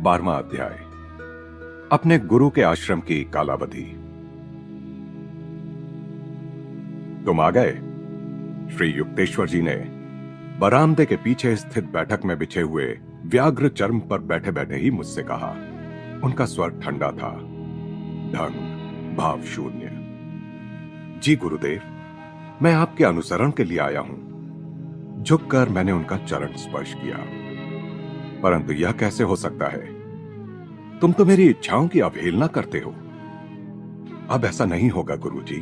12वां अध्याय। अपने गुरु के आश्रम की कालावधि। तुम आ गए? श्री युक्तेश्वर जी ने बरामदे के पीछे स्थित बैठक में बिछे हुए व्याघ्र चर्म पर बैठे बैठे ही मुझसे कहा। उनका स्वर ठंडा था, ढंग भाव शून्य। जी गुरुदेव, मैं आपके अनुसरण के लिए आया हूं। झुककर मैंने उनका चरण स्पर्श किया। परंतु यह कैसे हो सकता है? तुम तो मेरी इच्छाओं की अवहेलना करते हो। अब ऐसा नहीं होगा गुरुजी।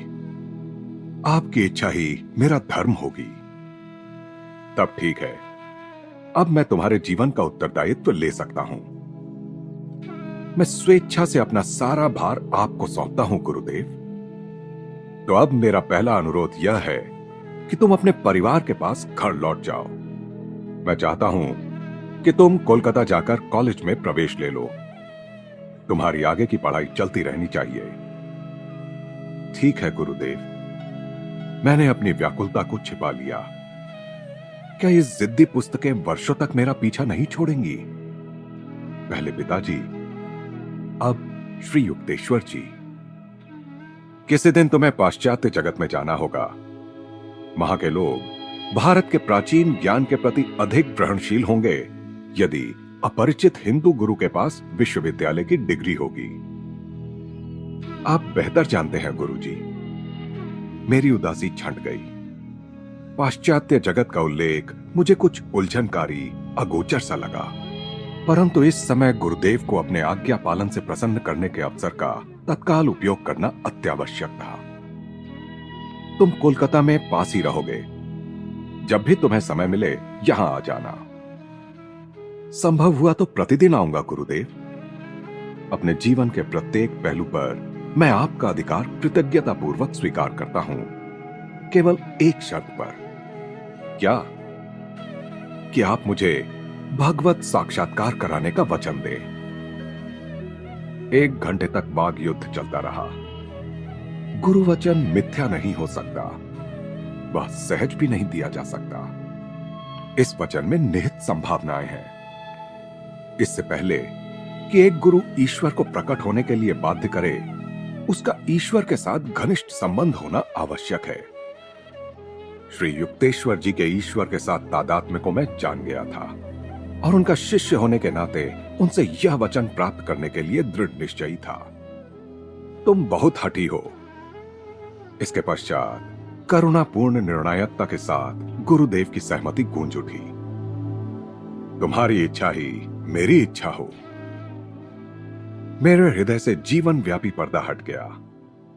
आपकी इच्छा ही मेरा धर्म होगी। तब ठीक है, अब मैं तुम्हारे जीवन का उत्तरदायित्व ले सकता हूं। मैं स्वेच्छा से अपना सारा भार आपको सौंपता हूं गुरुदेव। तो अब मेरा पहला अनुरोध यह है कि तुम अपने परिवार के पास घर लौट जाओ। मैं चाहता हूं कि तुम कोलकाता जाकर कॉलेज में प्रवेश ले लो। तुम्हारी आगे की पढ़ाई चलती रहनी चाहिए। ठीक है गुरुदेव, मैंने अपनी व्याकुलता को छिपा लिया। क्या ये जिद्दी पुस्तकें वर्षों तक मेरा पीछा नहीं छोड़ेंगी? पहले पिताजी, अब श्री युक्तेश्वर जी। किसी दिन तुम्हें पाश्चात्य जगत में जाना होगा। वहां के लोग भारत के प्राचीन ज्ञान के प्रति अधिक ग्रहणशील होंगे यदि अपरिचित हिंदू गुरु के पास विश्वविद्यालय की डिग्री होगी। आप बेहतर जानते हैं गुरुजी। मेरी उदासी छंट गई। पाश्चात्य जगत का उल्लेख मुझे कुछ उलझनकारी, अगोचर सा लगा। परंतु इस समय गुरुदेव को अपने आज्ञा पालन से प्रसन्न करने के अवसर का तत्काल उपयोग करना अत्यावश्यक था। तुम कोलकाता में पास ही रहोगे। जब भी तुम्हें समय मिले यहां आ जाना। संभव हुआ तो प्रतिदिन आऊंगा गुरुदेव। अपने जीवन के प्रत्येक पहलू पर मैं आपका अधिकार कृतज्ञतापूर्वक स्वीकार करता हूं, केवल एक शर्त पर। क्या? कि आप मुझे भगवत साक्षात्कार कराने का वचन दें। 1 घंटे तक वाग युद्ध चलता रहा। गुरु वचन मिथ्या नहीं हो सकता, वह सहज भी नहीं दिया जा सकता। इस वचन में निहित संभावनाएं हैं। इससे पहले कि एक गुरु ईश्वर को प्रकट होने के लिए बाध्य करे, उसका ईश्वर के साथ घनिष्ठ संबंध होना आवश्यक है। श्री युक्तेश्वर जी के ईश्वर के साथ तादात्म्य को मैं जान गया था और उनका शिष्य होने के नाते उनसे यह वचन प्राप्त करने के लिए दृढ़ निश्चयी था। तुम बहुत हठी हो। इसके पश्चात करुणापूर्ण निर्णायकता के साथ गुरुदेव की सहमति गूंज उठी। तुम्हारी इच्छा ही मेरी इच्छा हो। मेरे हृदय से जीवन व्यापी पर्दा हट गया।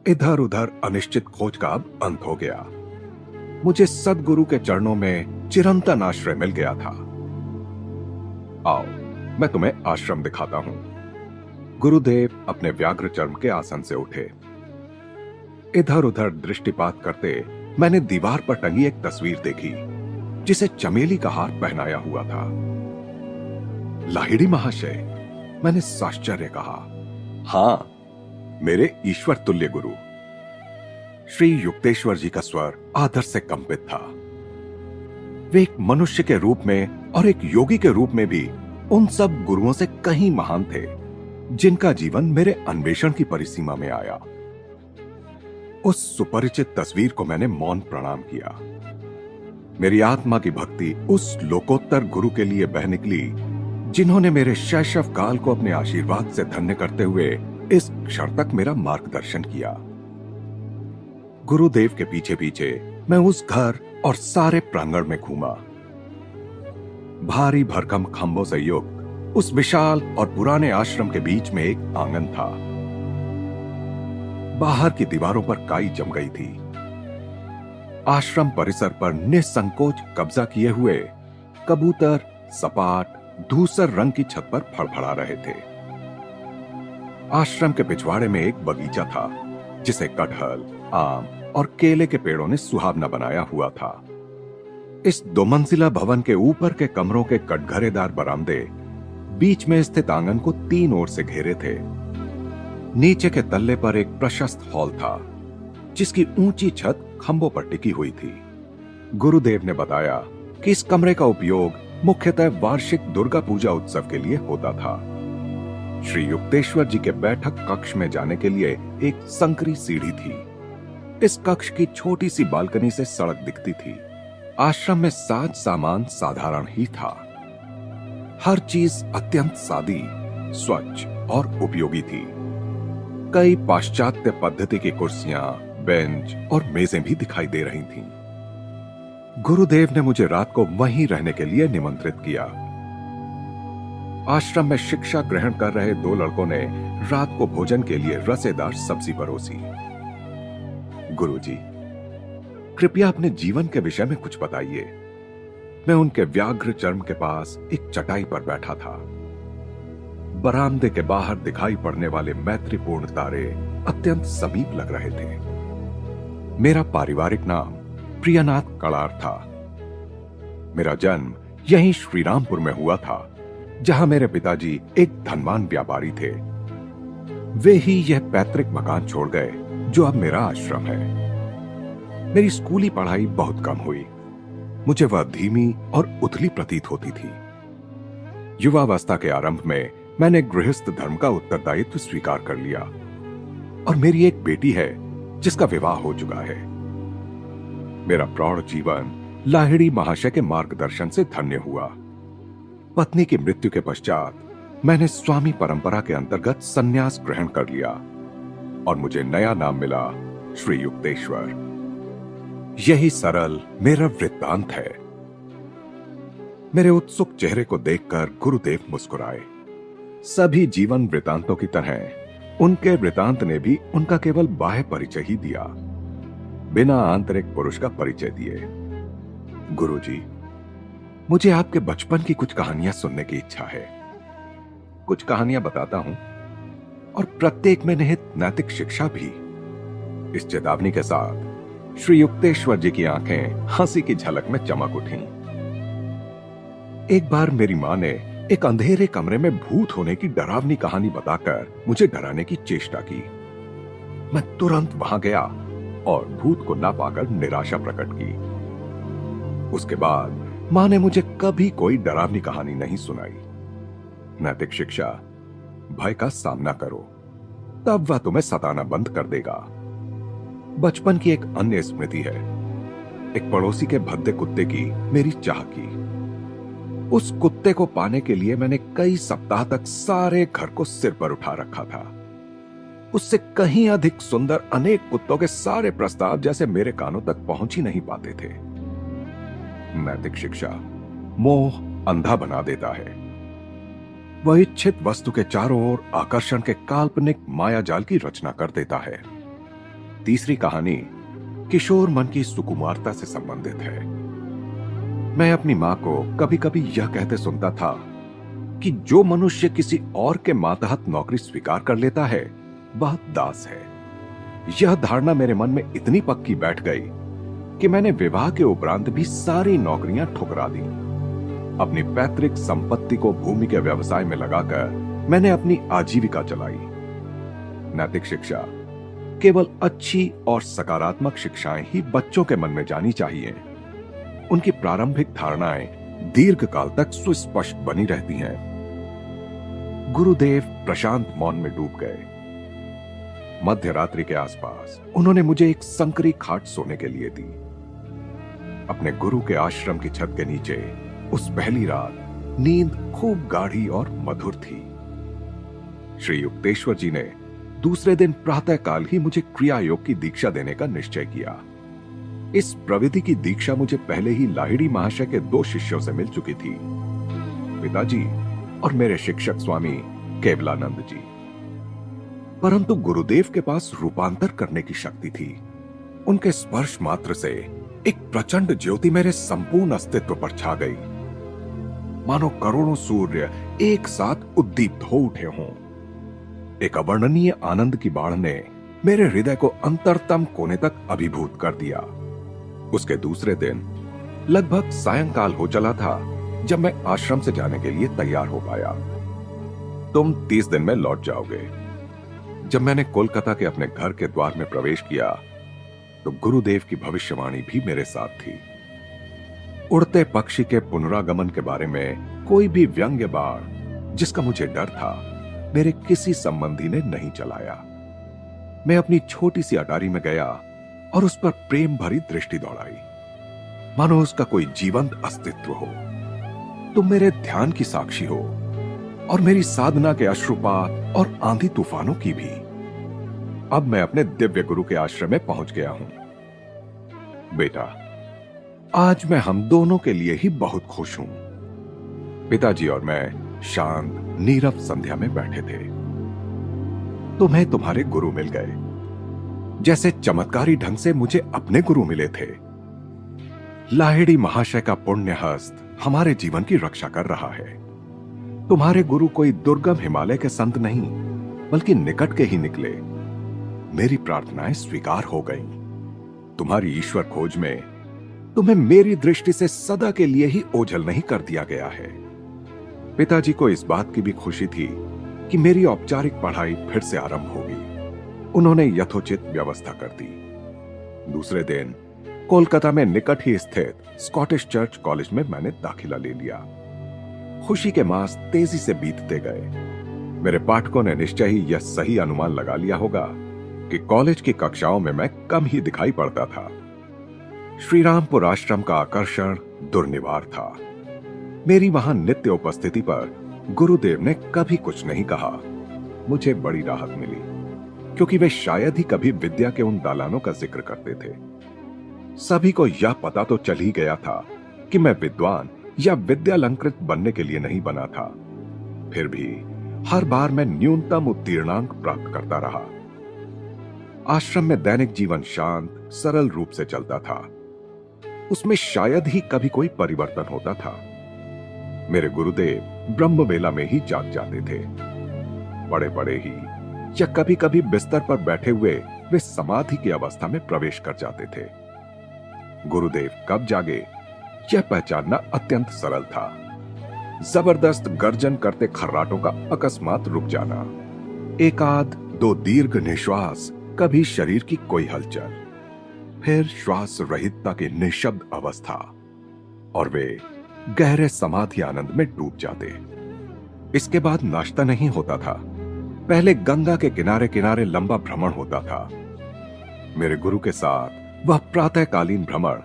इधर उधर अनिश्चित खोज का अब अंत हो गया। मुझे सद्गुरु के चरणों में चिरंतन आश्रय मिल गया था। आओ, मैं तुम्हें आश्रम दिखाता हूं। गुरुदेव अपने व्याघ्र चर्म के आसन से उठे। इधर उधर दृष्टिपात करते मैंने दीवार पर टंगी एक तस्वीर देखी जिसे चमेली का हार पहनाया हुआ था। लाहिड़ी महाशय, मैंने साश्चर्य कहा। हां, मेरे ईश्वर तुल्य गुरु। श्री युक्तेश्वर जी का स्वर आदर से कंपित था। वे एक मनुष्य के रूप में और एक योगी के रूप में भी उन सब गुरुओं से कहीं महान थे जिनका जीवन मेरे अन्वेषण की परिसीमा में आया। उस सुपरिचित तस्वीर को मैंने मौन प्रणाम किया। मेरी आत्मा की भक्ति उस लोकोत्तर गुरु के लिए बह निकली जिन्होंने मेरे शैशव काल को अपने आशीर्वाद से धन्य करते हुए इस क्षण तक मेरा मार्गदर्शन किया। गुरुदेव के पीछे पीछे मैं उस घर और सारे प्रांगण में घूमा। भारी भरकम खंभों से युक्त उस विशाल और पुराने आश्रम के बीच में एक आंगन था। बाहर की दीवारों पर काई जम गई थी। आश्रम परिसर पर निसंकोच कब्जा किए हुए कबूतर सपाट धूसर रंग की छत पर फड़फड़ा रहे थे। आश्रम के पिछवाड़े में एक बगीचा था जिसे कटहल, आम और केले के पेड़ों ने सुहावना बनाया हुआ था। इस 2 मंजिला भवन के ऊपर के कमरों के कटघरेदार बरामदे बीच में स्थित आंगन को 3 ओर से घेरे थे। नीचे के तल्ले पर एक प्रशस्त हॉल था जिसकी ऊंची छत खंभों पर टिकी हुई थी। गुरुदेव ने बताया कि इस कमरे का उपयोग मुख्यतः वार्षिक दुर्गा पूजा उत्सव के लिए होता था। श्री युक्तेश्वर जी के बैठक कक्ष में जाने के लिए एक संकरी सीढ़ी थी। इस कक्ष की छोटी सी बालकनी से सड़क दिखती थी। आश्रम में साज सामान साधारण ही था। हर चीज अत्यंत सादी, स्वच्छ और उपयोगी थी। कई पाश्चात्य पद्धति की कुर्सियां, बेंच और मेजें भी दिखाई दे रही थीं। गुरुदेव ने मुझे रात को वहीं रहने के लिए निमंत्रित किया। आश्रम में शिक्षा ग्रहण कर रहे दो लड़कों ने रात को भोजन के लिए रसेदार सब्जी परोसी। गुरुजी, कृपया अपने जीवन के विषय में कुछ बताइए। मैं उनके व्याघ्र चर्म के पास एक चटाई पर बैठा था। बरामदे के बाहर दिखाई पड़ने वाले मैत्रीपूर्ण तारे अत्यंत समीप लग रहे थे। मेरा पारिवारिक नाम प्रियनाथ कड़ार था। मेरा जन्म यहीं श्रीरामपुर में हुआ था, जहां मेरे पिताजी एक धनवान व्यापारी थे। वे ही यह पैतृक मकान छोड़ गए जो अब मेरा आश्रम है। मेरी स्कूली पढ़ाई बहुत कम हुई। मुझे वह धीमी और उथली प्रतीत होती थी। युवावस्था के आरंभ में मैंने गृहस्थ धर्म का उत्तरदायित्व स्वीकार कर लिया और मेरी एक बेटी है जिसका विवाह हो चुका है। मेरा प्रौढ़ जीवन लाहिड़ी महाशय के मार्गदर्शन से धन्य हुआ। पत्नी की मृत्यु के पश्चात मैंने स्वामी परंपरा के अंतर्गत संन्यास ग्रहण कर लिया और मुझे नया नाम मिला श्री युक्तेश्वर। यही सरल मेरा वृत्तांत है। मेरे उत्सुक चेहरे को देखकर गुरुदेव मुस्कुराए। सभी जीवन वृत्तांतों की तरह उनके वृत्तांत ने भी उनका केवल बाह्य परिचय ही दिया, बिना आंतरिक पुरुष का परिचय दिए। गुरुजी, मुझे आपके बचपन की कुछ कहानियां सुनने की इच्छा है। कुछ कहानियां बताता हूं और प्रत्येक में निहित नैतिक शिक्षा भी। इस चेतावनी के साथ श्री युक्तेश्वर जी की आंखें हंसी की झलक में चमक उठीं। एक बार मेरी मां ने एक अंधेरे कमरे में भूत होने की डरावनी कहानी बताकर मुझे डराने की चेष्टा की। मैं तुरंत वहां गया और भूत को ना पाकर निराशा प्रकट की। उसके बाद मां ने मुझे कभी कोई डरावनी कहानी नहीं सुनाई। नैतिक शिक्षा, भय का सामना करो, तब वह तुम्हें सताना बंद कर देगा। बचपन की एक अन्य स्मृति है, एक पड़ोसी के भद्दे कुत्ते की मेरी चाह की। उस कुत्ते को पाने के लिए मैंने कई सप्ताह तक सारे घर को सिर पर उठा रखा था। उससे कहीं अधिक सुंदर अनेक कुत्तों के सारे प्रस्ताव जैसे मेरे कानों तक पहुंच ही नहीं पाते थे। नैतिक शिक्षा, मोह अंधा बना देता है। वह इच्छित वस्तु के चारों ओर आकर्षण के काल्पनिक मायाजाल की रचना कर देता है। तीसरी कहानी किशोर मन की सुकुमारता से संबंधित है। मैं अपनी मां को कभी कभी यह कहते सुनता था कि जो मनुष्य किसी और के मातहत नौकरी स्वीकार कर लेता है वह दास है। यह धारणा मेरे मन में इतनी पक्की बैठ गई कि मैंने विवाह के उपरांत भी सारी नौकरियां ठुकरा दी। अपनी पैतृक संपत्ति को भूमि के व्यवसाय में लगाकर मैंने अपनी आजीविका चलाई। नैतिक शिक्षा, केवल अच्छी और सकारात्मक शिक्षाएं ही बच्चों के मन में जानी चाहिए। उनकी प्रारंभिक धारणाएं दीर्घकाल तक सुस्पष्ट बनी रहती हैं। गुरुदेव प्रशांत मौन में डूब गए। मध्य रात्रि के आसपास उन्होंने मुझे एक संकरी खाट सोने के लिए दी। अपने गुरु के आश्रम की छत के नीचे उस पहली रात नींद खूब गाढ़ी और मधुर थी। श्री युक्तेश्वर जी ने दूसरे दिन प्रातःकाल ही मुझे क्रिया योग की दीक्षा देने का निश्चय किया। इस प्रविधि की दीक्षा मुझे पहले ही लाहिड़ी महाशय के 2 शिष्यों से मिल चुकी थी, पिताजी और मेरे शिक्षक स्वामी केवलानंद जी। परंतु गुरुदेव के पास रूपांतर करने की शक्ति थी। उनके स्पर्श मात्र से एक प्रचंड ज्योति मेरे संपूर्ण अस्तित्व पर छा गई, मानो करोड़ों सूर्य एक साथ उद्दीप्त हो उठे हों। एक अवर्णनीय आनंद की बाढ़ ने मेरे हृदय को अंतरतम कोने तक अभिभूत कर दिया। उसके दूसरे दिन लगभग सायंकाल हो चला था जब मैं आश्रम से जाने के लिए तैयार हो पाया। तुम 30 दिन में लौट जाओगे। जब मैंने कोलकाता के अपने घर के द्वार में प्रवेश किया तो गुरुदेव की भविष्यवाणी भी मेरे साथ थी। उड़ते पक्षी के पुनरागमन के बारे में कोई भी व्यंग्य बाण जिसका मुझे डर था मेरे किसी संबंधी ने नहीं चलाया। मैं अपनी छोटी सी अटारी में गया और उस पर प्रेम भरी दृष्टि दौड़ाई, मानो उसका कोई जीवंत अस्तित्व हो। तुम मेरे ध्यान की साक्षी हो और मेरी साधना के अश्रुपात और आंधी तूफानों की भी। अब मैं अपने दिव्य गुरु के आश्रम में पहुंच गया हूं। बेटा, आज मैं हम दोनों के लिए ही बहुत खुश हूं। पिताजी और मैं शांत नीरव संध्या में बैठे थे। तुम्हें तुम्हारे गुरु मिल गए, जैसे चमत्कारी ढंग से मुझे अपने गुरु मिले थे। लाहिड़ी महाशय का पुण्य हस्त हमारे जीवन की रक्षा कर रहा है। तुम्हारे गुरु कोई दुर्गम हिमालय के संत नहीं, बल्कि निकट के ही निकले। मेरी प्रार्थनाएं स्वीकार हो गईं। तुम्हारी ईश्वर खोज में तुम्हें मेरी दृष्टि से सदा के लिए ही ओझल नहीं कर दिया गया है। पिताजी को इस बात की भी खुशी थी कि मेरी औपचारिक पढ़ाई फिर से आरंभ होगी। उन्होंने यथोचित व्यवस्था कर दी। दूसरे दिन कोलकाता में निकट ही स्थित स्कॉटिश चर्च कॉलेज में मैंने दाखिला ले लिया। खुशी के मास तेजी से बीतते गए। मेरे पाठकों ने निश्चय ही यह सही अनुमान लगा लिया होगा कि कॉलेज की कक्षाओं में मैं कम ही दिखाई पड़ता था। श्रीरामपुर आश्रम का आकर्षण दुर्निवार था। मेरी वहां नित्य उपस्थिति पर गुरुदेव ने कभी कुछ नहीं कहा। मुझे बड़ी राहत मिली, क्योंकि वे शायद ही कभी विद्या के उन दालानों का जिक्र करते थे। सभी को यह पता तो चल ही गया था कि मैं विद्वान या विद्यालंकृत बनने के लिए नहीं बना था। फिर भी हर बार मैं न्यूनतम उत्तीर्णांक प्राप्त करता रहा। आश्रम में दैनिक जीवन शांत सरल रूप से चलता था। उसमें शायद ही कभी कोई परिवर्तन होता था। मेरे गुरुदेव ब्रह्म वेला में ही जाग जाते थे। बड़े बड़े ही या कभी कभी बिस्तर पर बैठे हुए वे समाधि की अवस्था में प्रवेश कर जाते थे। गुरुदेव कब जागे यह पहचानना अत्यंत सरल था। जबरदस्त गर्जन करते खर्राटों का अकस्मात रुक जाना, एकाध दो दीर्घ निश्वास, कभी शरीर की कोई हलचल, फिर श्वास रहितता की निशब्द अवस्था, और वे गहरे समाधि आनंद में डूब जाते। इसके बाद नाश्ता नहीं होता था। पहले गंगा के किनारे किनारे लंबा भ्रमण होता था। मेरे गुरु के साथ वह प्रातःकालीन भ्रमण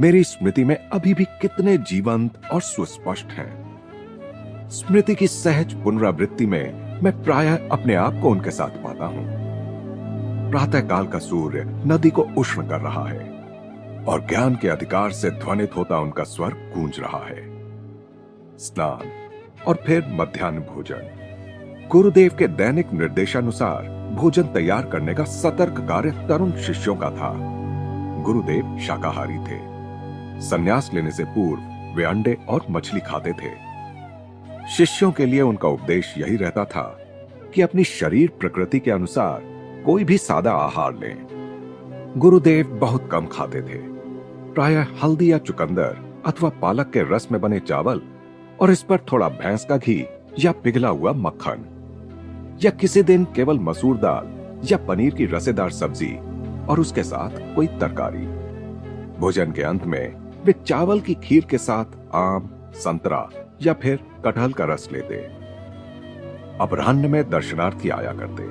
मेरी स्मृति में अभी भी कितने जीवंत और सुस्पष्ट हैं। स्मृति की सहज पुनरावृत्ति में मैं प्रायः अपने आप को उनके साथ पाता हूं। प्रातःकाल का सूर्य नदी को उष्ण कर रहा है और ज्ञान के अधिकार से ध्वनित होता उनका स्वर गूंज रहा है। स्नान और फिर मध्याह्न भोजन। गुरुदेव के दैनिक निर्देशानुसार भोजन तैयार करने का सतर्क कार्य तरुण शिष्यों का था। गुरुदेव शाकाहारी थे। संन्यास लेने से पूर्व वे अंडे और मछली खाते थे। शिष्यों के लिए उनका उपदेश यही रहता था कि अपनी शरीर प्रकृति के अनुसार कोई भी सादा आहार लें। गुरुदेव बहुत कम खाते थे। प्रायः हल्दी या चुकंदर अथवा पालक के रस में बने चावल और इस पर थोड़ा भैंस का घी या पिघला हुआ मक्खन, या किसी दिन केवल मसूर दाल या पनीर की रसेदार सब्जी और उसके साथ कोई तरकारी। भोजन के अंत में वे चावल की खीर के साथ आम, संतरा या फिर कटहल का रस लेते। अपराह्न में दर्शनार्थी आया करते।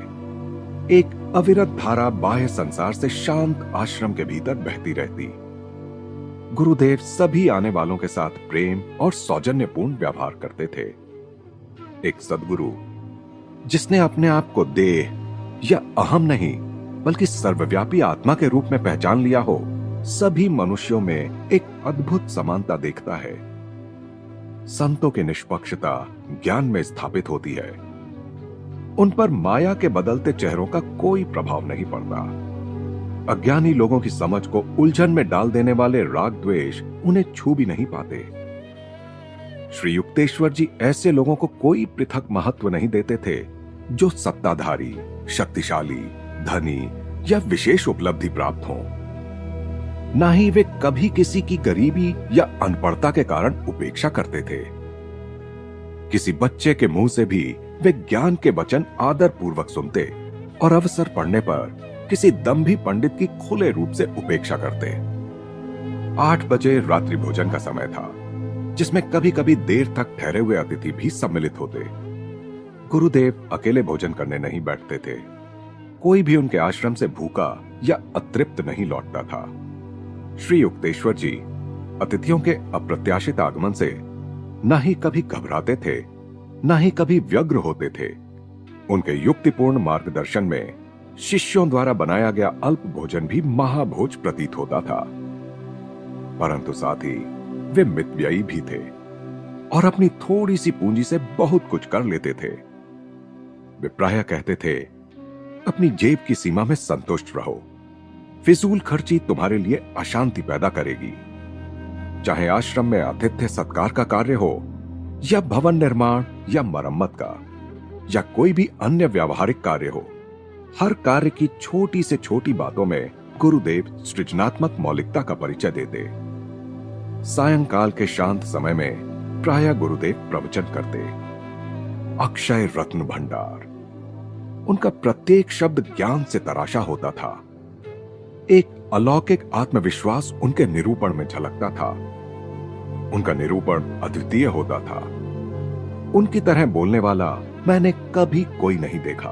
एक अविरत धारा बाह्य संसार से शांत आश्रम के भीतर बहती रहती। गुरुदेव सभी आने वालों के साथ प्रेम और सौजन्यपूर्ण व्यवहार करते थे। एक सद्गुरु जिसने अपने आप को देह या अहम नहीं बल्कि सर्वव्यापी आत्मा के रूप में पहचान लिया हो, सभी मनुष्यों में एक अद्भुत समानता देखता है। संतों की निष्पक्षता ज्ञान में स्थापित होती है। उन पर माया के बदलते चेहरों का कोई प्रभाव नहीं पड़ता। अज्ञानी लोगों की समझ को उलझन में डाल देने वाले राग द्वेष उन्हें छू भी नहीं पाते। श्री युक्तेश्वर जी ऐसे लोगों को कोई पृथक महत्व नहीं देते थे जो सत्ताधारी, शक्तिशाली, धनी या विशेष उपलब्धि प्राप्त हो। ना ही वे कभी किसी की गरीबी या अनपढ़ता के कारण उपेक्षा करते थे। किसी बच्चे के मुंह से भी वे ज्ञान के वचन आदर पूर्वक सुनते और अवसर पड़ने पर किसी दम्भी पंडित की खुले रूप से उपेक्षा करते। 8 बजे रात्रि भोजन का समय था, जिसमें कभी कभी देर तक ठहरे हुए अतिथि भी सम्मिलित होते। गुरुदेव अकेले भोजन करने नहीं बैठते थे। कोई भी उनके आश्रम से भूखा या अतृप्त नहीं लौटता था। श्री युक्तेश्वर जी अतिथियों के अप्रत्याशित आगमन से न ही कभी घबराते थे, न ही कभी व्यग्र होते थे। उनके युक्तिपूर्ण मार्गदर्शन में शिष्यों द्वारा बनाया गया अल्प भोजन भी महाभोज प्रतीत होता था। परंतु साथ ही वे मितव्ययी भी थे और अपनी थोड़ी सी पूंजी से बहुत कुछ कर लेते थे। वे प्रायः कहते थे, अपनी जेब की सीमा में संतुष्ट रहो। फिजूल खर्ची तुम्हारे लिए अशांति पैदा करेगी। चाहे आश्रम में आतिथ्य सत्कार का कार्य हो, या भवन निर्माण या मरम्मत का, या कोई भी अन्य व्यावहारिक कार्य हो, हर कार्य की छोटी से छोटी बातों में गुरुदेव सृजनात्मक मौलिकता का परिचय देते। सायंकाल के शांत समय में प्रायः गुरुदेव प्रवचन करते। अक्षय रत्न भंडार। उनका प्रत्येक शब्द ज्ञान से तराशा होता था। एक अलौकिक आत्मविश्वास उनके निरूपण में झलकता था। उनका निरूपण अद्वितीय होता था। उनकी तरह बोलने वाला मैंने कभी कोई नहीं देखा।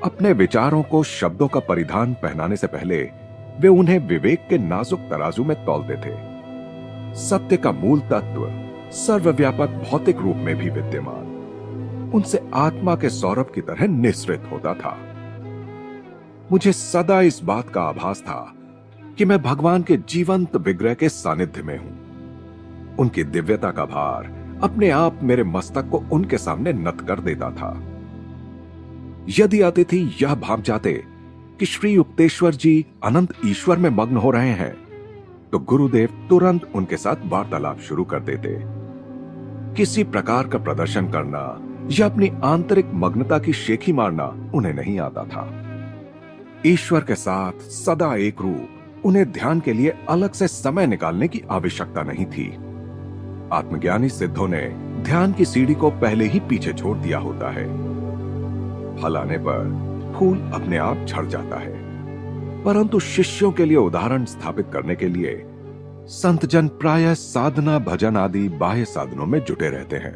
अपने विचारों को शब्दों का परिधान पहनाने से पहले वे उन्हें विवेक के नाजुक तराजू में तौलते थे। सत्य का मूल तत्व सर्वव्यापक भौतिक रूप में भी विद्यमान उनसे आत्मा के सौरभ की तरह निःसृत होता था। मुझे सदा इस बात का आभास था कि मैं भगवान के जीवंत विग्रह के सानिध्य में हूं। उनकी दिव्यता का भार अपने आप मेरे मस्तक को उनके सामने नत कर देता था। यदि अतिथि यह भाप जाते कि श्री युक्तेश्वर जी अनंत ईश्वर में मग्न हो रहे हैं, तो गुरुदेव तुरंत उनके साथ वार्तालाप शुरू कर देते। किसी प्रकार का प्रदर्शन करना या अपनी आंतरिक मग्नता की शेखी मारना उन्हें नहीं आता था। ईश्वर के साथ सदा एक रूप उन्हें ध्यान के लिए अलग से समय निकालने की आवश्यकता नहीं थी। आत्मज्ञानी सिद्धों ने ध्यान की सीढ़ी को पहले ही पीछे छोड़ दिया होता है। फल आने पर फूल अपने आप झड़ जाता है, परंतु शिष्यों के लिए उदाहरण स्थापित करने के लिए संतजन प्रायः साधना, भजन आदि बाह्य साधनों में जुटे रहते हैं।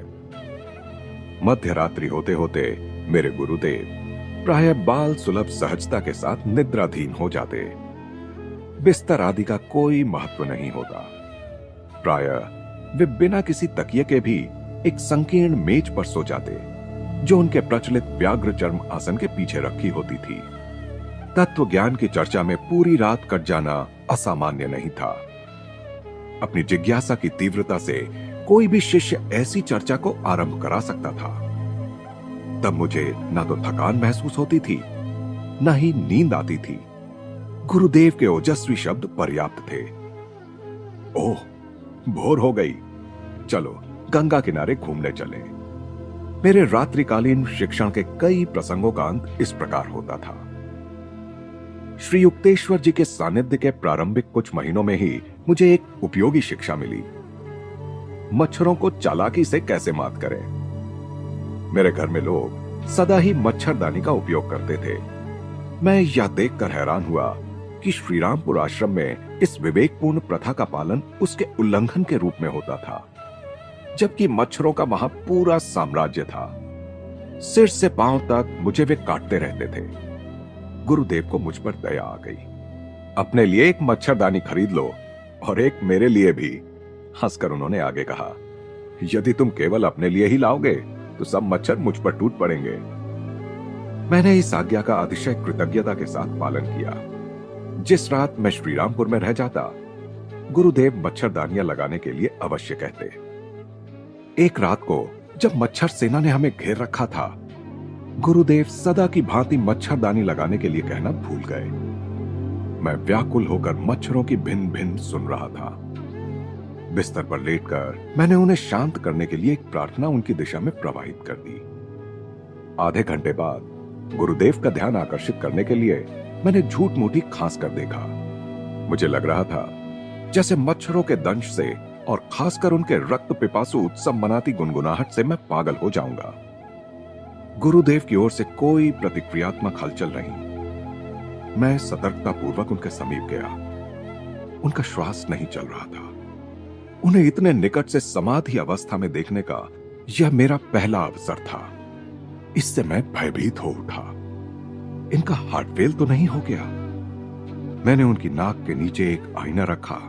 मध्य रात्रि होते होते मेरे गुरुदेव प्रायः बाल सुलभ सहजता के साथ निद्राधीन हो जाते। बिस्तर आदि का कोई महत्व नहीं होता। प्रायः वे बिना किसी तकिए के भी एक संकीर्ण मेज पर सो जाते, जो उनके प्रचलित व्याघ्र चर्म आसन के पीछे रखी होती थी। तत्व ज्ञान की चर्चा में पूरी रात कट जाना असामान्य नहीं था। अपनी जिज्ञासा की तीव्रता से कोई भी शिष्य ऐसी चर्चा को आरंभ करा सकता था। तब मुझे ना तो थकान महसूस होती थी, न ही नींद आती थी। गुरुदेव के ओजस्वी शब्द पर्याप्त थे। ओह, भोर हो गई, चलो गंगा किनारे घूमने चले। मेरे रात्रिकालीन शिक्षण के कई प्रसंगों का अंत इस प्रकार होता था। श्री युक्तेश्वर जी के सानिध्य के प्रारंभिक कुछ महीनों में ही मुझे एक उपयोगी शिक्षा मिली। मच्छरों को चालाकी से कैसे मात करें। मेरे घर में लोग सदा ही मच्छरदानी का उपयोग करते थे। मैं यह देखकर हैरान हुआ कि श्रीरामपुर आश्रम में इस विवेकपूर्ण प्रथा का पालन उसके उल्लंघन के रूप में होता था, जबकि मच्छरों का वहां पूरा साम्राज्य था। सिर से पांव तक मुझे वे काटते रहते थे। गुरुदेव को मुझ पर दया आ गई। अपने लिए एक मच्छरदानी खरीद लो और एक मेरे लिए भी, हंसकर उन्होंने आगे कहा। यदि तुम केवल अपने लिए ही लाओगे तो सब मच्छर मुझ पर टूट पड़ेंगे। मैंने इस आज्ञा का अतिशय कृतज्ञता के साथ पालन किया। जिस रात मैं श्रीरामपुर में रह जाता, गुरुदेव मच्छरदानियां लगाने के लिए अवश्य कहते। एक रात को जब मच्छर सेना ने हमें घेर रखा था, गुरुदेव सदा की भांति मच्छरदानी लगाने के लिए कहना भूल गए। मैं व्याकुल होकर मच्छरों की भिन भिन सुन रहा था। बिस्तर पर लेटकर मैंने उन्हें शांत करने के लिए एक प्रार्थना उनकी दिशा में प्रवाहित कर दी। आधे घंटे बाद गुरुदेव का ध्यान आकर्षित करने के लिए मैंने झूठ मूठी खांस कर देखा। मुझे लग रहा था जैसे मच्छरों के दंश से और खासकर उनके रक्त पिपासु उत्सव मनाती गुनगुनाहट से मैं पागल हो जाऊंगा। गुरुदेव की ओर से कोई प्रतिक्रियात्मक हलचल नहीं। मैं सतर्कता पूर्वक उनके समीप गया। उनका श्वास नहीं चल रहा था। उन्हें इतने निकट से समाधि अवस्था में देखने का यह मेरा पहला अवसर था। इससे मैं भयभीत हो उठा। इनका हार्ट फेल तो नहीं हो गया? मैंने उनकी नाक के नीचे एक आईना रखा।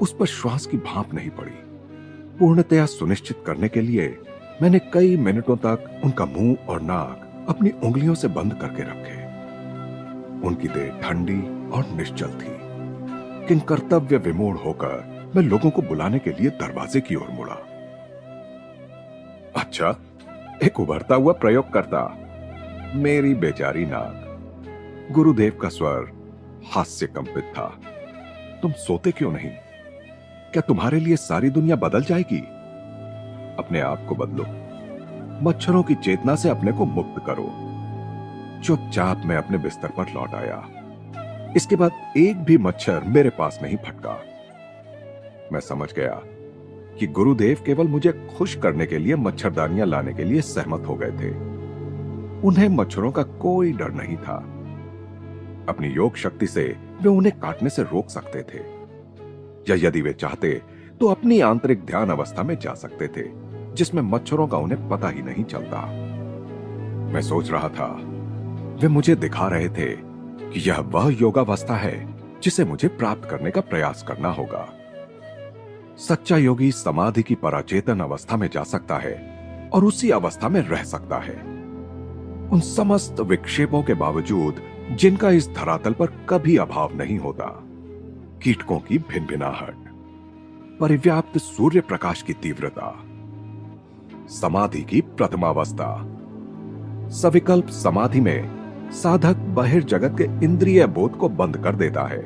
उस पर श्वास की भाप नहीं पड़ी। पूर्णतया सुनिश्चित करने के लिए मैंने कई मिनटों तक उनका मुंह और नाक अपनी उंगलियों से बंद करके रखे। उनकी देह ठंडी और निश्चल थी। किन कर्तव्य विमूढ़ होकर मैं लोगों को बुलाने के लिए दरवाजे की ओर मुड़ा। अच्छा, एक उभरता हुआ प्रयोगकर्ता। मेरी बेचारी नाक। गुरुदेव का स्वर हास्य कंपित था। तुम सोते क्यों नहीं? क्या तुम्हारे लिए सारी दुनिया बदल जाएगी? अपने आप को बदलो। मच्छरों की चेतना से अपने को मुक्त करो। चुपचाप मैं अपने बिस्तर पर लौट आया। इसके बाद एक भी मच्छर मेरे पास नहीं फटका। मैं समझ गया कि गुरुदेव केवल मुझे खुश करने के लिए मच्छरदानियां लाने के लिए सहमत हो गए थे। उन्हें मच्छरों का कोई डर नहीं था। अपनी योग शक्ति से वे उन्हें काटने से रोक सकते थे, या यदि वे चाहते तो अपनी आंतरिक ध्यान अवस्था में जा सकते थे, जिसमें मच्छरों का उन्हें पता ही नहीं चलता। मैं सोच रहा था, वे मुझे दिखा रहे थे कि यह वह योगावस्था है जिसे मुझे प्राप्त करने का प्रयास करना होगा। सच्चा योगी समाधि की पराचेतन अवस्था में जा सकता है और उसी अवस्था में रह सकता है, उन समस्त विक्षेपों के बावजूद जिनका इस धरातल पर कभी अभाव नहीं होता। कीटकों की भिनभिनाहट, परिव्याप्त सूर्य प्रकाश की तीव्रता, समाधि की प्रथमावस्था। सविकल्प समाधि में साधक बहिर्जगत के इंद्रिय बोध को बंद कर देता है।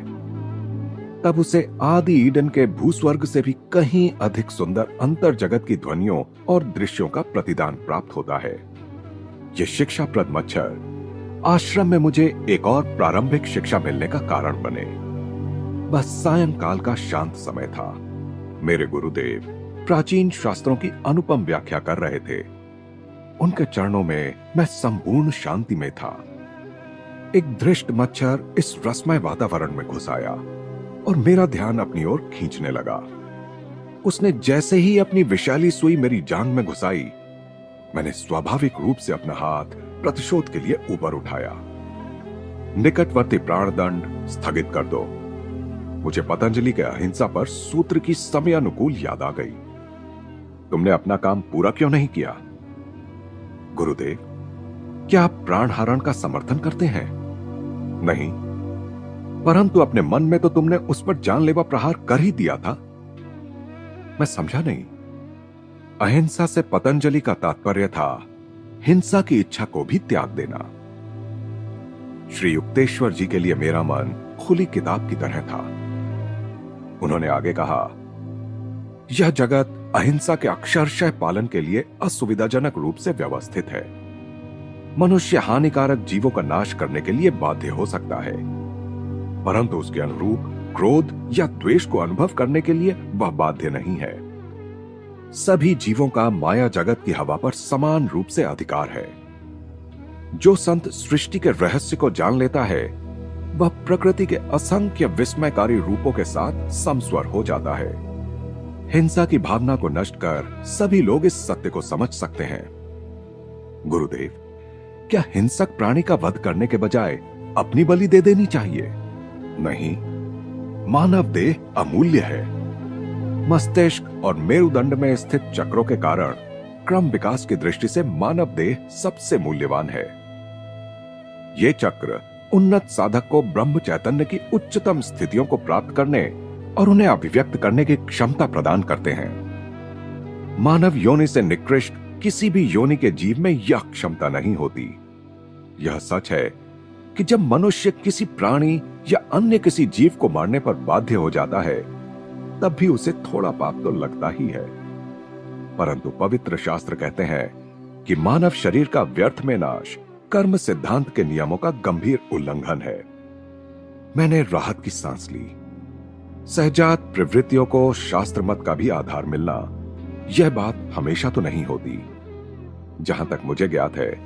तब उसे आदि ईडन के भूस्वर्ग से भी कहीं अधिक सुंदर अंतर जगत की ध्वनियों और दृश्यों का प्रतिदान प्राप्त होता है। ये शिक्षाप्रद मच्छर आश्रम में मुझे एक और प्रारंभिक शिक्षा मिलने का कारण बने। बस सायंकाल का शांत समय था। मेरे गुरुदेव प्राचीन शास्त्रों की अनुपम व्याख्या कर रहे थे। उनके चरणों में मैं संपूर्ण शांति में था। एक धृष्ट मच्छर इस रसमय वातावरण में घुस आया और मेरा ध्यान अपनी ओर खींचने लगा। उसने जैसे ही अपनी विशाली सुई मेरी जांघ में घुसाई, मैंने स्वाभाविक रूप से अपना हाथ प्रतिशोध के लिए ऊपर उठाया। निकटवर्ती प्राणदंड स्थगित कर दो। मुझे पतंजलि के अहिंसा पर सूत्र की समयानुकूल याद आ गई। तुमने अपना काम पूरा क्यों नहीं किया? गुरुदेव, क्या आप प्राणहरण का समर्थन करते हैं? नहीं, परंतु अपने मन में तो तुमने उस पर जानलेवा प्रहार कर ही दिया था। मैं समझा नहीं। अहिंसा से पतंजलि का तात्पर्य था हिंसा की इच्छा को भी त्याग देना। श्री युक्तेश्वर जी के लिए मेरा मन खुली किताब की तरह था। उन्होंने आगे कहा, यह जगत अहिंसा के अक्षरशः पालन के लिए असुविधाजनक रूप से व्यवस्थित है। मनुष्य हानिकारक जीवों का नाश करने के लिए बाध्य हो सकता है, परंतु उसके अनुरूप क्रोध या द्वेष को अनुभव करने के लिए वह बाध्य नहीं है। सभी जीवों का माया जगत की हवा पर समान रूप से अधिकार है। जो संत सृष्टि के रहस्य को जान लेता है, वह प्रकृति के असंख्य विस्मयकारी रूपों के साथ समस्वर हो जाता है। हिंसा की भावना को नष्ट कर सभी लोग इस सत्य को समझ सकते हैं। गुरुदेव, क्या हिंसक प्राणी का वध करने के बजाय अपनी बलि दे देनी चाहिए? नहीं, मानव देह अमूल्य है। मस्तिष्क और मेरुदंड में स्थित चक्रों के कारण क्रम विकास की दृष्टि से मानव देह सबसे मूल्यवान है। ये चक्र उन्नत साधक को ब्रह्म चैतन्य की उच्चतम स्थितियों को प्राप्त करने और उन्हें अभिव्यक्त करने की क्षमता प्रदान करते हैं। मानव योनि से निकृष्ट किसी भी योनि के जीव में यह क्षमता नहीं होती। यह सच है कि जब मनुष्य किसी प्राणी या अन्य किसी जीव को मारने पर बाध्य हो जाता है, तब भी उसे थोड़ा पाप तो लगता ही है। परंतु पवित्र शास्त्र कहते हैं कि मानव शरीर का व्यर्थ में नाश कर्म सिद्धांत के नियमों का गंभीर उल्लंघन है। मैंने राहत की सांस ली। सहजात प्रवृत्तियों को शास्त्र मत का भी आधार मिलना, यह बात हमेशा तो नहीं होती। जहां तक मुझे ज्ञात है,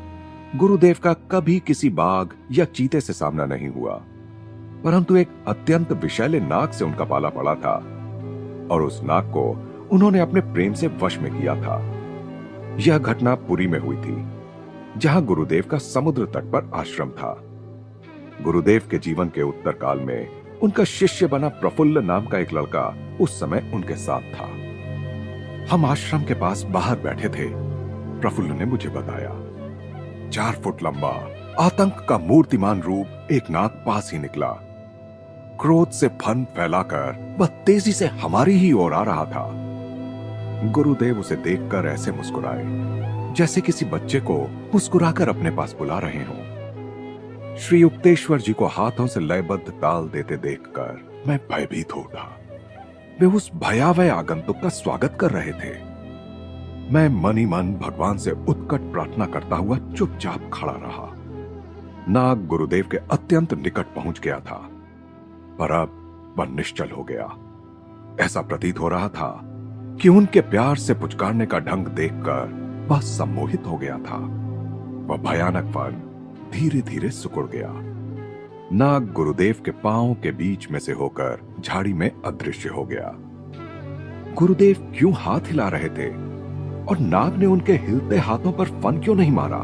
गुरुदेव का कभी किसी बाघ या चीते से सामना नहीं हुआ, परंतु एक अत्यंत विषैले नाग से उनका पाला पड़ा था और उस नाग को उन्होंने अपने प्रेम से वश में किया था। यह घटना पुरी में हुई थी। जहां गुरुदेव का समुद्र तट पर आश्रम था। गुरुदेव के जीवन के उत्तरकाल में उनका शिष्य बना प्रफुल्ल नाम का एक लड़का उस समय उनके साथ था। हम आश्रम के पास बाहर बैठे थे। प्रफुल्ल ने मुझे बताया, 4 फुट लंबा आतंक का मूर्तिमान रूप एक नाग पास ही निकला। क्रोध से फन फैलाकर वह तेजी से हमारी ही ओर आ रहा था। गुरुदेव उसे देखकर ऐसे मुस्कुराए जैसे किसी बच्चे को मुस्कुराकर अपने पास बुला रहे हों। श्री युक्तेश्वर जी को हाथों से लयबद्ध ताल देते देखकर मैं भयभीत हो उठा। वे उस भयावह आगंतुक का स्वागत कर रहे थे। मैं मन ही मन भगवान से उत्कट प्रार्थना करता हुआ चुपचाप खड़ा रहा। नाग गुरुदेव के अत्यंत निकट पहुंच गया था, पर अब वह निश्चल हो गया। ऐसा प्रतीत हो रहा था कि उनके प्यार से पुचकारने का ढंग देखकर वह सम्मोहित हो गया था। वह भयानक फन धीरे धीरे सिकुड़ गया। नाग गुरुदेव के पांव के बीच में से होकर झाड़ी में अदृश्य हो गया। गुरुदेव क्यों हाथ हिला रहे थे और नाग ने उनके हिलते हाथों पर फन क्यों नहीं मारा?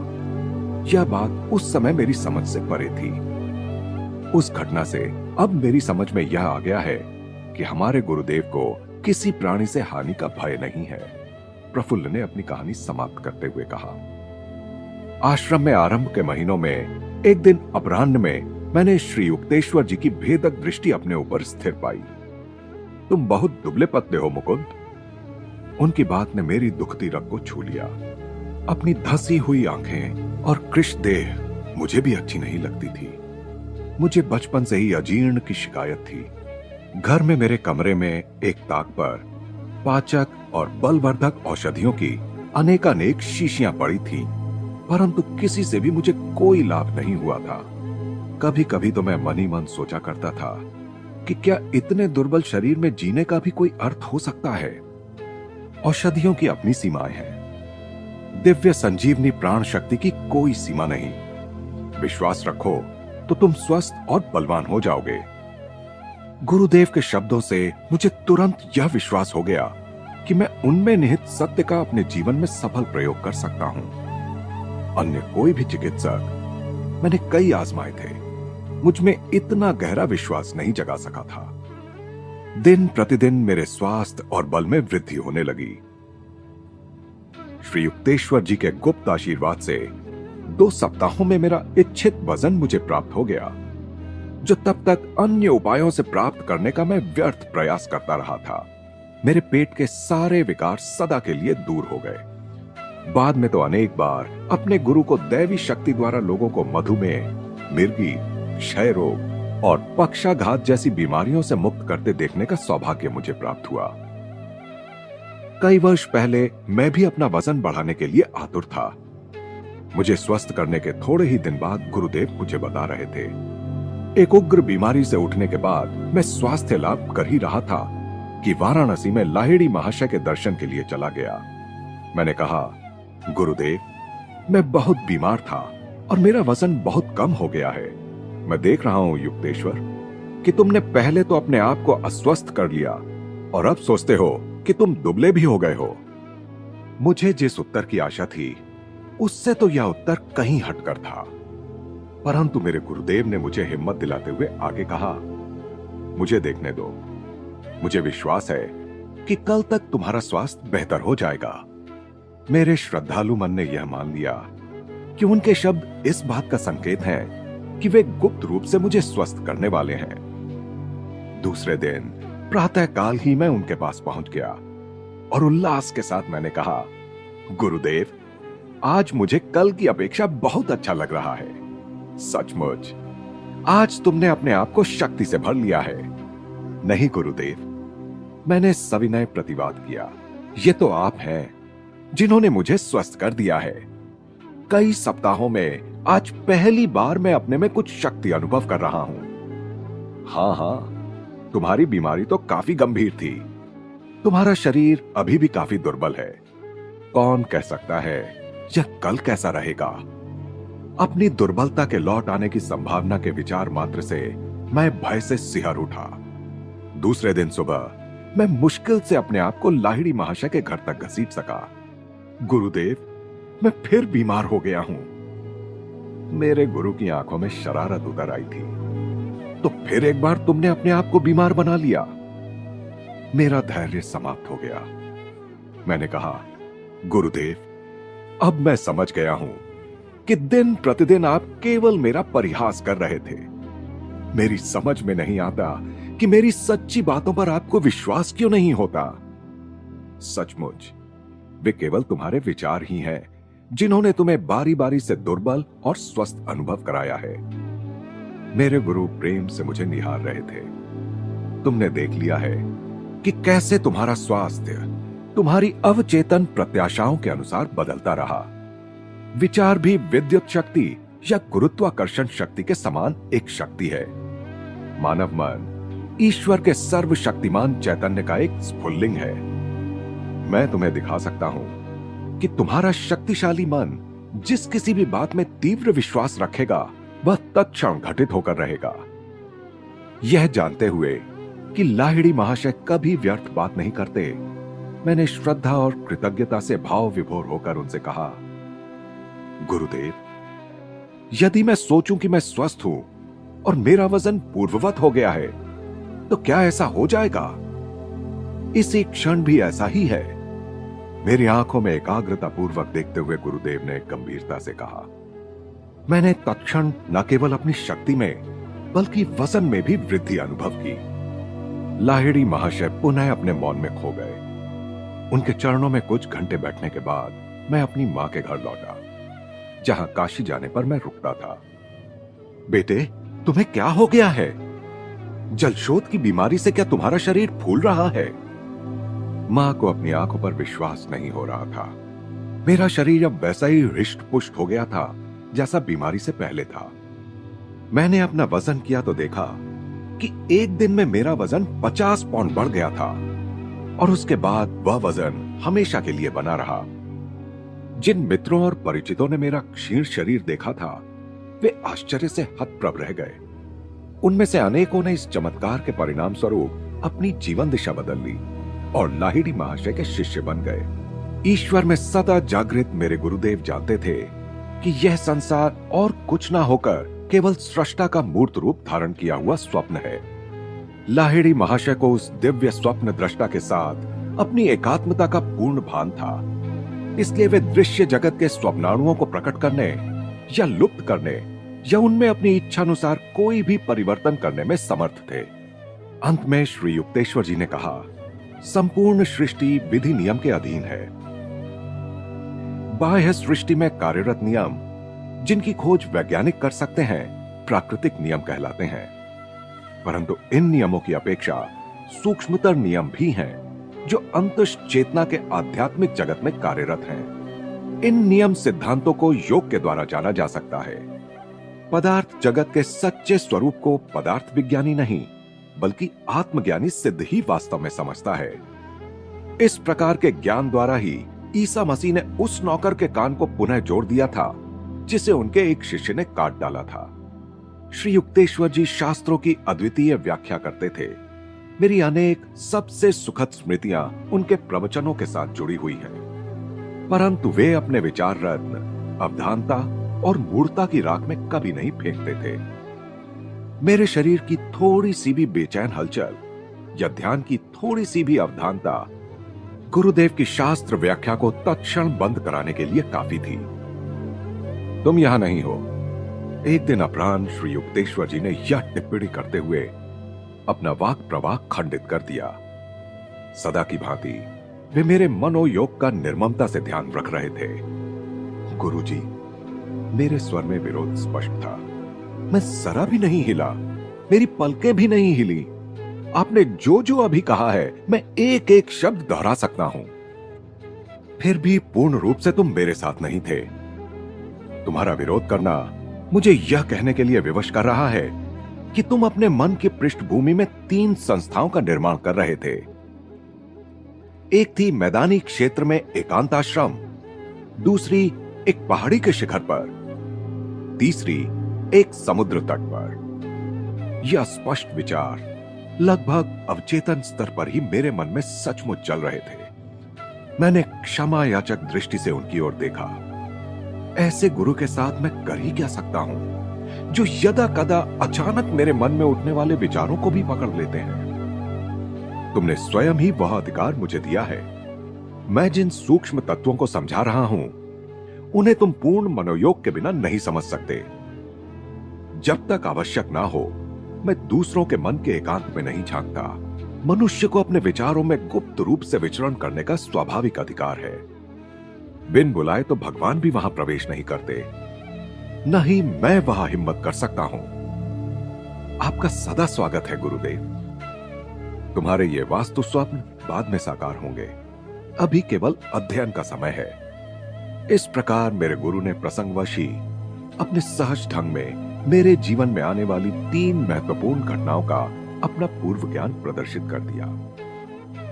यह बात उस समय मेरी समझ से परे थी। उस घटना से अब मेरी समझ में यह आ गया है कि हमारे गुरुदेव को किसी प्राणी से हानि का भय नहीं है। प्रफुल्ल ने अपनी कहानी समाप्त करते हुए कहा, आश्रम में आरंभ के महीनों में एक दिन अपराह्न में मैंने श्री युक्तेश्वर जी की भेदक दृष्टि अपने ऊपर स्थिर पाई। तुम बहुत दुबले पतले हो मुकुंद। उनकी बात ने मेरी दुखती रग को छू लिया। अपनी धसी हुई आंखें और कृश देह मुझे भी अच्छी नहीं लगती थी। मुझे बचपन से ही अजीर्ण की शिकायत थी। घर में मेरे कमरे में एक ताक पर पाचक और बलवर्धक औषधियों की अनेकानेक शीशियां पड़ी थीं, परंतु किसी से भी मुझे कोई लाभ नहीं हुआ था। कभी कभी तो मैं मन ही मन सोचा करता था कि क्या इतने दुर्बल शरीर में जीने का भी कोई अर्थ हो सकता है। औषधियों की अपनी सीमाएं हैं। दिव्य संजीवनी प्राण शक्ति की कोई सीमा नहीं। विश्वास रखो तो तुम स्वस्थ और बलवान हो जाओगे। गुरुदेव के शब्दों से मुझे तुरंत यह विश्वास हो गया कि मैं उनमें निहित सत्य का अपने जीवन में सफल प्रयोग कर सकता हूं। अन्य कोई भी चिकित्सक मैंने कई आजमाए थे, मुझ में इतना गहरा विश्वास नहीं जगा सका था। दिन प्रतिदिन मेरे स्वास्थ्य और बल में वृद्धि होने लगी। श्री युक्तेश्वर जी के गुप्त आशीर्वाद से 2 सप्ताहों में मेरा इच्छित वजन मुझे प्राप्त हो गया, जो तब तक अन्य उपायों से प्राप्त करने का मैं व्यर्थ प्रयास करता रहा था। मेरे पेट के सारे विकार सदा के लिए दूर हो गए। बाद में तो अनेक बार अपने गुरु को दैवी शक्ति द्वारा लोगों को मधुमेह, मिर्गी, क्षय रोग और पक्षाघात जैसी बीमारियों से मुक्त करते देखने का सौभाग्य मुझे प्राप्त हुआ। कई वर्ष पहले मैं भी अपना वजन बढ़ाने के लिए आतुर था। मुझे स्वस्थ करने के थोड़े ही दिन बाद गुरुदेव मुझे बता रहे थे। एक उग्र बीमारी से उठने के बाद मैं स्वास्थ्य लाभ कर ही रहा था कि वाराणसी में लाहिड़ी महाशय के दर्शन के लिए चला गया। मैंने कहा, गुरुदेव, मैं बहुत बीमार था और मेरा वजन बहुत कम हो गया है। मैं देख रहा हूं युक्तेश्वर कि तुमने पहले तो अपने आप को अस्वस्थ कर लिया और अब सोचते हो कि तुम दुबले भी हो गए हो। मुझे जिस उत्तर की आशा थी उससे तो यह उत्तर कहीं हटकर था, परंतु मेरे गुरुदेव ने मुझे हिम्मत दिलाते हुए आगे कहा, मुझे देखने दो। मुझे विश्वास है कि कल तक तुम्हारा स्वास्थ्य बेहतर हो जाएगा। मेरे श्रद्धालु मन ने यह मान लिया कि उनके शब्द इस बात का संकेत हैं कि वे गुप्त रूप से मुझे स्वस्थ करने वाले हैं। दूसरे दिन प्रातः काल ही मैं उनके पास पहुंच गया और उल्लास के साथ मैंने कहा, गुरुदेव, आज मुझे कल की अपेक्षा बहुत अच्छा लग रहा है। सचमुच आज तुमने अपने आप को शक्ति से भर लिया है। नहीं गुरुदेव, मैंने सविनय प्रतिवाद किया, ये तो आप हैं जिन्होंने मुझे स्वस्थ कर दिया है। कई सप्ताहों में आज पहली बार मैं अपने में कुछ शक्ति अनुभव कर रहा हूं। हाँ, तुम्हारी बीमारी तो काफी गंभीर थी। तुम्हारा शरीर अभी भी काफी दुर्बल है। कौन कह सकता है यह कल कैसा रहेगा। अपनी दुर्बलता के लौट आने की संभावना के विचार मात्र से मैं भय से सिहर उठा। दूसरे दिन सुबह मैं मुश्किल से अपने आप को लाहिड़ी महाशय के घर तक घसीट सका। गुरुदेव, मैं फिर बीमार हो गया हूं। मेरे गुरु की आंखों में शरारत उतर आई थी। तो फिर एक बार तुमने अपने आप को बीमार बना लिया। मेरा धैर्य समाप्त हो गया। मैंने कहा, गुरुदेव, अब मैं समझ गया हूं कि दिन प्रतिदिन आप केवल मेरा परिहास कर रहे थे। मेरी समझ में नहीं आता कि मेरी सच्ची बातों पर आपको विश्वास क्यों नहीं होता। सचमुच वे केवल तुम्हारे विचार ही हैं जिन्होंने तुम्हें बारी बारी से दुर्बल और स्वस्थ अनुभव कराया है। मेरे गुरु प्रेम से मुझे निहार रहे थे। तुमने देख लिया है कि कैसे तुम्हारा स्वास्थ्य तुम्हारी अवचेतन प्रत्याशाओं के अनुसार बदलता रहा। विचार भी विद्युत शक्ति या गुरुत्वाकर्षण शक्ति के समान एक शक्ति है। मानव मन ईश्वर के सर्वशक्तिमान चैतन्य का एक स्फुल्लिंग है। मैं तुम्हें दिखा सकता हूं कि तुम्हारा शक्तिशाली मन जिस किसी भी बात में तीव्र विश्वास रखेगा वह तत्क्षण घटित होकर रहेगा। यह जानते हुए कि लाहिड़ी महाशय कभी व्यर्थ बात नहीं करते, मैंने श्रद्धा और कृतज्ञता से भाव विभोर होकर उनसे कहा, गुरुदेव, यदि मैं सोचूं कि मैं स्वस्थ हूं और मेरा वजन पूर्ववत हो गया है तो क्या ऐसा हो जाएगा? इसी क्षण भी ऐसा ही है। मेरी आंखों में एकाग्रता पूर्वक देखते हुए गुरुदेव ने गंभीरता से कहा, मैंने तत्क्षण न केवल अपनी शक्ति में बल्कि वजन में भी वृद्धि अनुभव की। लाहिड़ी महाशय पुनः अपने मौन में खो गए। उनके चरणों में कुछ घंटे बैठने के बाद मैं अपनी मां के घर लौटा, जहां काशी जाने पर मैं रुकता था। बेटे, तुम्हें क्या हो गया है? जलशोथ की बीमारी से क्या तुम्हारा शरीर फूल रहा है? मां को अपनी आंखों पर विश्वास नहीं हो रहा था। मेरा शरीर अब वैसा ही हृष्ट पुष्ट हो गया था जैसा बीमारी से पहले था। मैंने अपना वजन किया तो देखा कि एक दिन में मेरा वजन 50 पाउंड बढ़ गया था और उसके बाद वह वजन हमेशा के लिए बना रहा। जिन मित्रों और परिचितों ने मेरा क्षीण शरीर देखा था वे आश्चर्य से हतप्रभ रह गए। उनमें से अनेकों ने इस चमत्कार के परिणाम स्वरूप अपनी जीवन दिशा बदल ली और लाहिड़ी महाशय के शिष्य बन गए। ईश्वर में सदा जागृत मेरे गुरुदेव जानते थे कि यह संसार और कुछ ना होकर केवल सृष्टा का मूर्त रूप धारण किया हुआ स्वप्न है। लाहिड़ी महाशय को उस दिव्य स्वप्न दृष्टा के साथ अपनी एकात्मता का पूर्ण भान था। इसलिए वे दृश्य जगत के स्वप्नाणुओं को प्रकट करने या लुप्त करने या उनमें अपनी इच्छानुसार कोई भी परिवर्तन करने में समर्थ थे। अंत में श्री युक्तेश्वर जी ने कहा, संपूर्ण सृष्टि विधि नियम के अधीन है। बाह्य सृष्टि में कार्यरत नियम जिनकी खोज वैज्ञानिक कर सकते हैं प्राकृतिक नियम कहलाते हैं, परंतु इन नियमों की अपेक्षा सूक्ष्मतर नियम भी हैं जो अंतश चेतना के आध्यात्मिक जगत में कार्यरत हैं। इन नियम सिद्धांतों को योग के द्वारा जाना जा सकता है। पदार्थ जगत के सच्चे स्वरूप को पदार्थ विज्ञानी नहीं बल्कि आत्मज्ञानी सिद्ध ही वास्तव में समझता है। इस प्रकार के ज्ञान द्वारा ही ईसा मसीह ने उस नौकर के कान को पुनः जोड़ दिया था जिसे उनके एक शिष्य ने काट डाला था। श्री युक्तेश्वर जी शास्त्रों की अद्वितीय व्याख्या करते थे। मेरी अनेक सबसे सुखद स्मृतियां उनके प्रवचनों के साथ जुड़ी हुई हैं, परंतु वे अपने विचार रत्न अवधानता और मूर्ता की राख में कभी नहीं फेंकते थे। मेरे शरीर की थोड़ी सी भी बेचैन हलचल या ध्यान की थोड़ी सी भी अवधानता गुरुदेव की शास्त्र व्याख्या को तत्क्षण बंद कराने के लिए काफी थी। तुम यहां नहीं हो। एक दिन अपराह्न श्री युक्तेश्वर जी ने यह टिप्पणी करते हुए अपना वाक प्रवाह खंडित कर दिया। सदा की भांति वे मेरे मनोयोग का निर्ममता से ध्यान रख रहे थे। गुरुजी, मेरे स्वर में विरोध स्पष्ट था। मैं जरा भी नहीं हिला, मेरी पलकें भी नहीं हिली। आपने जो जो अभी कहा है मैं एक एक शब्द दोहरा सकता हूं। फिर भी पूर्ण रूप से तुम मेरे साथ नहीं थे। तुम्हारा विरोध करना मुझे यह कहने के लिए विवश कर रहा है कि तुम अपने मन की पृष्ठभूमि में 3 संस्थाओं का निर्माण कर रहे थे। एक थी मैदानी क्षेत्र में एकांत आश्रम, दूसरी एक पहाड़ी के शिखर पर, तीसरी एक समुद्र तट पर। यह स्पष्ट विचार लगभग अवचेतन स्तर पर ही मेरे मन में सचमुच चल रहे थे। मैंने क्षमा याचक दृष्टि से उनकी ओर देखा। ऐसे गुरु के साथ मैं कर ही क्या सकता हूं, जो यदा कदा अचानक मेरे मन में उठने वाले विचारों को भी पकड़ लेते हैं। तुमने स्वयं ही वह अधिकार मुझे दिया है। मैं जिन सूक्ष्म तत्वों को समझा रहा हूं, उन्हें तुम पूर्ण मनोयोग के बिना नहीं समझ सकते। जब तक आवश्यक ना हो, मैं दूसरों के मन के एकांत में नहीं झांकता। मनुष्य को अपने विचारों में गुप्त रूप से विचरण करने का स्वाभाविक अधिकार है। बिन बुलाए तो भगवान भी वहां प्रवेश नहीं करते, न ही मैं वहां हिम्मत कर सकता हूं। आपका सदा स्वागत है गुरुदेव। तुम्हारे ये वास्तु स्वप्न बाद में साकार होंगे, अभी केवल अध्ययन का समय है। इस प्रकार मेरे गुरु ने प्रसंगवश ही अपने सहज ढंग में मेरे जीवन में आने वाली 3 महत्वपूर्ण घटनाओं का अपना पूर्व ज्ञान प्रदर्शित कर दिया।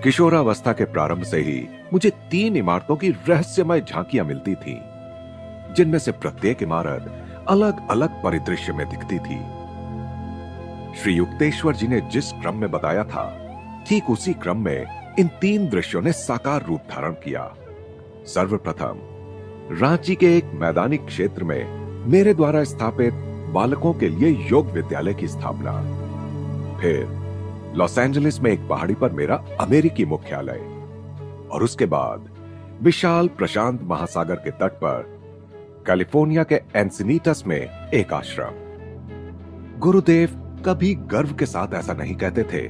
किशोरावस्था के प्रारंभ से ही मुझे 3 इमारतों की रहस्यमय झांकियां मिलती थीं, जिनमें से प्रत्येक इमारत अलग अलग परिदृश्य में दिखती थी। श्री युक्तेश्वर जी ने जिस क्रम में बताया था, ठीक उसी क्रम में इन 3 दृश्यों ने साकार रूप धारण किया। सर्वप्रथम रांची के एक मैदानी क्षेत्र में मेरे द्वारा स्थापित बालकों के लिए योग विद्यालय की स्थापना, फिर लॉस एंजलिस में एक पहाड़ी पर मेरा अमेरिकी मुख्यालय, और उसके बाद विशाल प्रशांत महासागर के तट पर कैलिफोर्निया के एंसिनीटस में एक आश्रम। गुरुदेव कभी गर्व के साथ ऐसा नहीं कहते थे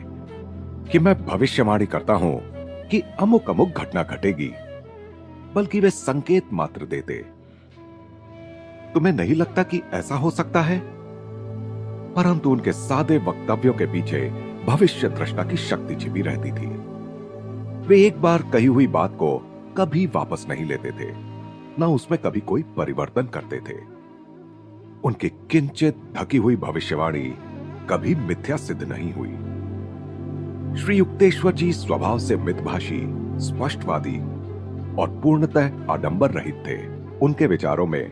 कि मैं भविष्यवाणी करता हूं कि अमुक अमुक घटना घटेगी, बल्कि वे संकेत मात्र देते। तुम्हें नहीं लगता कि ऐसा हो सकता है? परंतु उनके सादे वक्तव्यों के पीछे भविष्य दृष्टा की शक्ति छिपी रहती थी। वे एक बार कही हुई बात को कभी वापस नहीं लेते थे, न उसमें कभी कोई परिवर्तन करते थे। उनकी किंचित ढकी हुई भविष्यवाणी कभी मिथ्या सिद्ध नहीं हुई। श्री युक्तेश्वर जी स्वभाव से मितभाषी, स्पष्टवादी और पूर्णतः आडंबर रहित थे। उनके विचारों में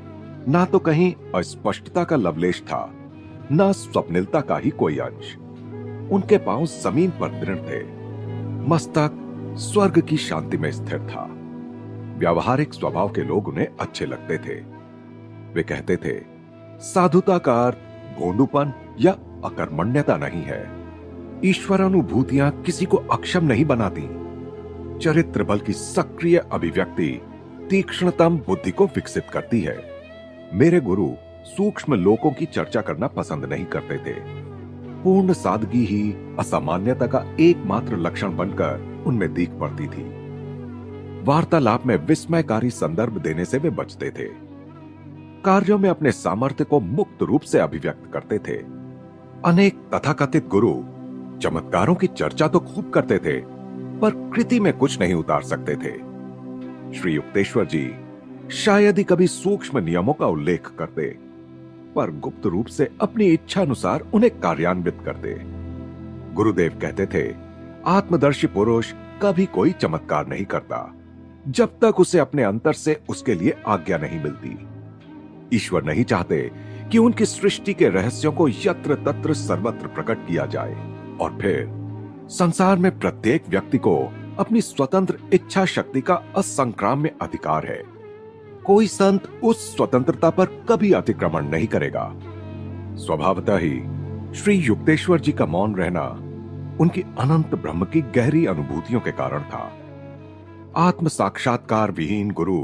ना तो कहीं अस्पष्टता का लवलेश था, ना स्वप्निलता का ही कोई अंश। उनके पांव जमीन पर दृढ़ थे, मस्तक स्वर्ग की शांति में स्थिर था। व्यावहारिक स्वभाव के लोग उन्हें अच्छे लगते थे। वे कहते थे, साधुता का अर्थ भोंदूपन या अकर्मण्यता नहीं है। ईश्वरानुभूतियां किसी को अक्षम नहीं बनाती। चरित्र बल की सक्रिय अभिव्यक्ति तीक्ष्णतम बुद्धि को विकसित करती है। मेरे गुरु सूक्ष्म लोकों की चर्चा करना पसंद नहीं करते थे। पूर्ण सादगी ही असामान्यता का एकमात्र लक्षण बनकर उनमें दीख पड़ती थी। वार्तालाप में विस्मयकारी संदर्भ देने से वे बचते थे। कार्यों में अपने सामर्थ्य को मुक्त रूप से अभिव्यक्त करते थे। अनेक तथाकथित गुरु चमत्कारों की चर्चा तो खूब करते थे, पर कृति में कुछ नहीं उतार सकते थे। श्री युक्तेश्वर जी शायद ही कभी सूक्ष्म नियमों का उल्लेख करते, पर गुप्त रूप से अपनी इच्छा अनुसार उन्हें कार्यान्वित करते। गुरुदेव कहते थे, आत्मदर्शी पुरुष कभी कोई चमत्कार नहीं करता जब तक उसे अपने अंतर से उसके लिए आज्ञा नहीं मिलती। ईश्वर नहीं चाहते कि उनकी सृष्टि के रहस्यों को यत्र तत्र सर्वत्र प्रकट किया जाए, और फिर संसार में प्रत्येक व्यक्ति को अपनी स्वतंत्र इच्छा शक्ति का असंक्राम्य अधिकार है। कोई संत उस स्वतंत्रता पर कभी अतिक्रमण नहीं करेगा। स्वभावतः ही श्री युक्तेश्वर जी का मौन रहना उनकी अनंत ब्रह्म की गहरी अनुभूतियों के कारण था। आत्म साक्षात्कार विहीन गुरु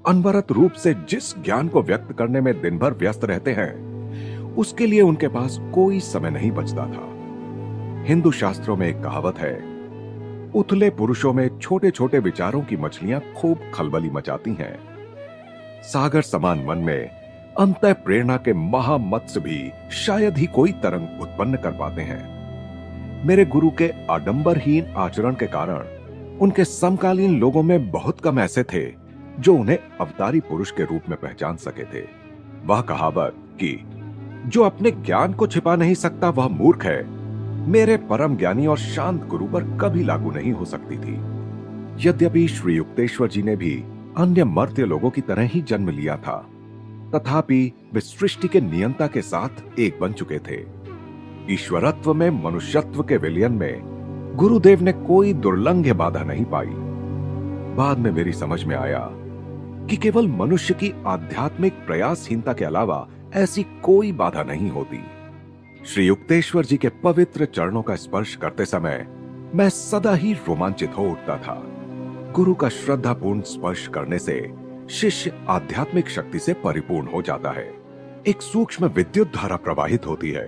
अनवरत रूप से जिस ज्ञान को व्यक्त करने में दिन भर व्यस्त रहते हैं, उसके लिए उनके पास कोई समय नहीं बचता था। हिंदू शास्त्रों में एक कहावत है, उथले पुरुषों में छोटे छोटे विचारों की मछलियां खूब खलबली मचाती हैं। सागर समान मन में अंतः प्रेरणा के महामत्स्य भी शायद ही कोई तरंग उत्पन्न कर पाते हैं। मेरे गुरु के आडंबरहीन आचरण के कारण उनके समकालीन लोगों में बहुत कम ऐसे थे जो उन्हें अवतारी पुरुष के रूप में पहचान सके थे। वह कहावत कि जो अपने ज्ञान को छिपा नहीं सकता वह मूर्ख है, मेरे परम ज्ञानी और शांत गुरु पर कभी लागू नहीं हो सकती थी। यद्यपि श्री युक्तेश्वर जी ने भी अन्य मर्त्य लोगों की तरह ही जन्म लिया था, तथापि वे सृष्टि के नियंता के साथ एक बन चुके थे। ईश्वरत्व में मनुष्यत्व के विलयन में गुरुदेव ने कोई दुर्लंघ्य बाधा नहीं पाई। बाद में मेरी समझ में आया कि केवल मनुष्य की आध्यात्मिक प्रयासहीनता के अलावा ऐसी कोई बाधा नहीं होती। श्री युक्तेश्वर जी के पवित्र चरणों का स्पर्श करते समय मैं सदा ही रोमांचित हो उठता था। गुरु का श्रद्धापूर्ण स्पर्श करने से शिष्य आध्यात्मिक शक्ति से परिपूर्ण हो जाता है। एक सूक्ष्म विद्युत धारा प्रवाहित होती है।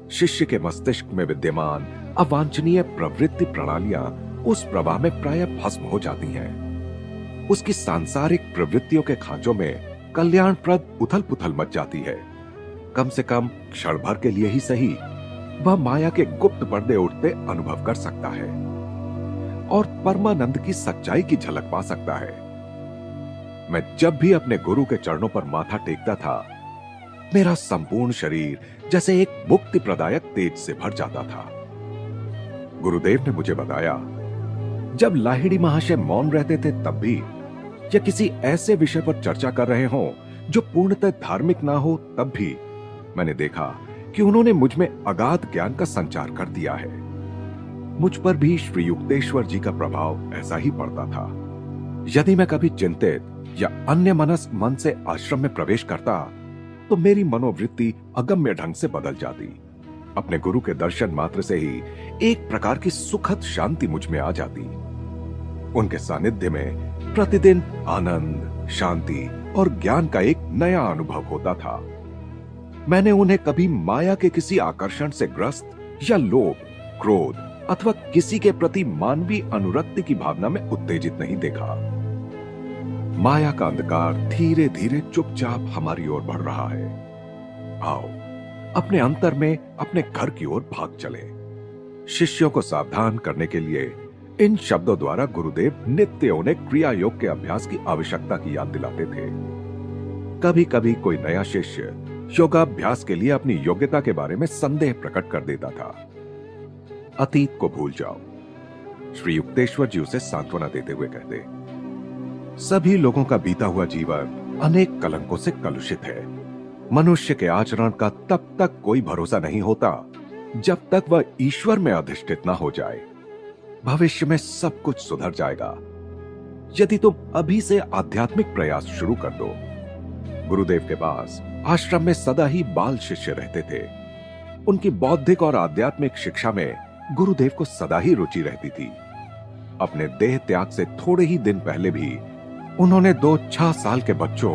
शिष्य के मस्तिष्क में विद्यमान अवांछनीय प्रवृत्ति प्रणालियां उस प्रवाह में प्रायः भस्म हो जाती हैं। उसकी सांसारिक प्रवृत्तियों के खांचों में कल्याणप्रद उथल पुथल मच जाती है। कम से कम क्षण भर के लिए ही सही, वह माया के गुप्त पर्दे उठते अनुभव कर सकता है और परमानंद की सच्चाई की झलक पा सकता है। मैं जब भी अपने गुरु के चरणों पर माथा टेकता था, मेरा संपूर्ण शरीर जैसे एक मुक्ति प्रदायक तेज से भर जाता था। गुरुदेव ने मुझे बताया, जब लाहिड़ी महाशय मौन रहते थे तब भी, या किसी ऐसे विषय पर चर्चा कर रहे हों जो पूर्णतः धार्मिक ना हो तब भी, मैंने देखा कि उन्होंने मुझ में अगाध ज्ञान का संचार कर दिया है। मुझ पर भी श्री युक्तेश्वर जी का प्रभाव ऐसा ही पड़ता था। यदि मैं कभी चिंतित या अन्य मनस मन से आश्रम में प्रवेश करता तो मेरी मनोवृत्ति अगम्य ढंग से बदल जाती। अपने गुरु के दर्शन मात्र से ही एक प्रकार की सुखद शांति मुझ में आ जाती। उनके सानिध्य में प्रतिदिन आनंद, शांति और ज्ञान का एक नया अनुभव होता था। मैंने उन्हें कभी माया के किसी आकर्षण से ग्रस्त या लोभ, क्रोध अथवा किसी के प्रति मानवीय अनुरक्ति की भावना में उत्तेजित नहीं देखा। माया का अंधकार धीरे धीरे चुपचाप हमारी ओर बढ़ रहा है। आओ अपने अंतर में अपने घर की ओर भाग चले। शिष्यों को सावधान करने के लिए इन शब्दों द्वारा गुरुदेव नित्य उन्हें क्रिया योग के अभ्यास की आवश्यकता की याद दिलाते थे। कभी कभी कोई नया शिष्य योगाभ्यास के लिए अपनी योग्यता के बारे में संदेह प्रकट कर देता था। अतीत को भूल जाओ, श्री युक्तेश्वर जी उसे सांत्वना देते हुए कहते। सभी लोगों का बीता हुआ जीवन अनेक कलंकों से कलुषित है। मनुष्य के आचरण का तब तक कोई भरोसा नहीं होता जब तक वह ईश्वर में अधिष्ठित ना हो जाए। भविष्य में सब कुछ सुधर जाएगा यदि तुम अभी से आध्यात्मिक प्रयास शुरू कर दो। गुरुदेव के पास आश्रम में सदा ही बाल शिष्य रहते थे। उनकी बौद्धिक और आध्यात्मिक शिक्षा में गुरुदेव को सदा ही रुचि रहती थी। अपने देह त्याग से थोड़े ही दिन पहले भी उन्होंने 2 6 साल के बच्चों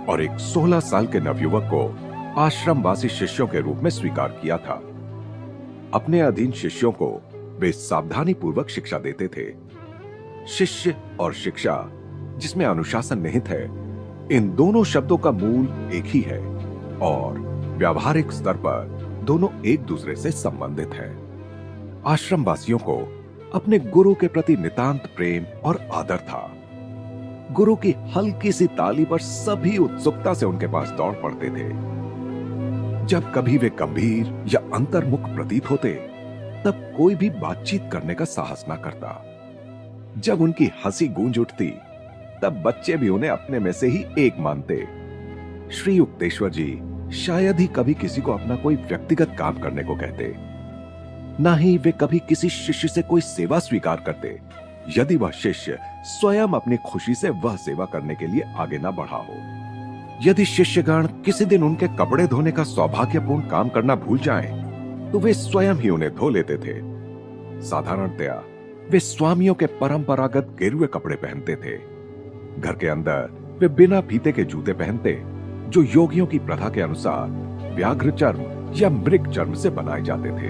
और एक 16 साल के नवयुवक को आश्रमवासी शिष्यों के रूप में स्वीकार किया था। अपने अधीन शिष्यों को वे सावधानी पूर्वक शिक्षा देते थे। शिष्य और शिक्षा, जिसमें अनुशासन निहित है, इन दोनों शब्दों का मूल एक ही है और व्यावहारिक स्तर पर दोनों एक दूसरे से संबंधित हैं। आश्रमवासियों को अपने गुरु के प्रति नितांत प्रेम और आदर था। गुरु की हल्की सी ताली पर सभी उत्सुकता से उनके पास दौड़ पड़ते थे। जब कभी वे गंभीर या अंतर्मुख प्रतीत होते तब कोई भी बातचीत करने का साहस ना करता। जब उनकी हंसी गूंज उठती तब बच्चे भी उन्हें अपने में से ही एक मानते। श्री युक्तेश्वर जी शायद ही कभी किसी को अपना कोई व्यक्तिगत काम करने को कहते। ना ही वे कभी किसी शिष्य से कोई सेवा स्वीकार करते यदि वह शिष्य स्वयं अपनी खुशी से वह सेवा करने के लिए आगे ना बढ़ा हो। यदि शिष्यगण किसी दिन उनके कपड़े धोने का सौभाग्यपूर्ण काम करना भूल जाएं, तो वे स्वयं ही उन्हें धो लेते थे। साधारणतया वे स्वामियों के परंपरागत गेरुए कपड़े पहनते थे। घर के अंदर वे बिना फीते के जूते पहनते, जो योगियों की प्रथा के अनुसार व्याघ्र चर्म या मृग चर्म से बनाए जाते थे।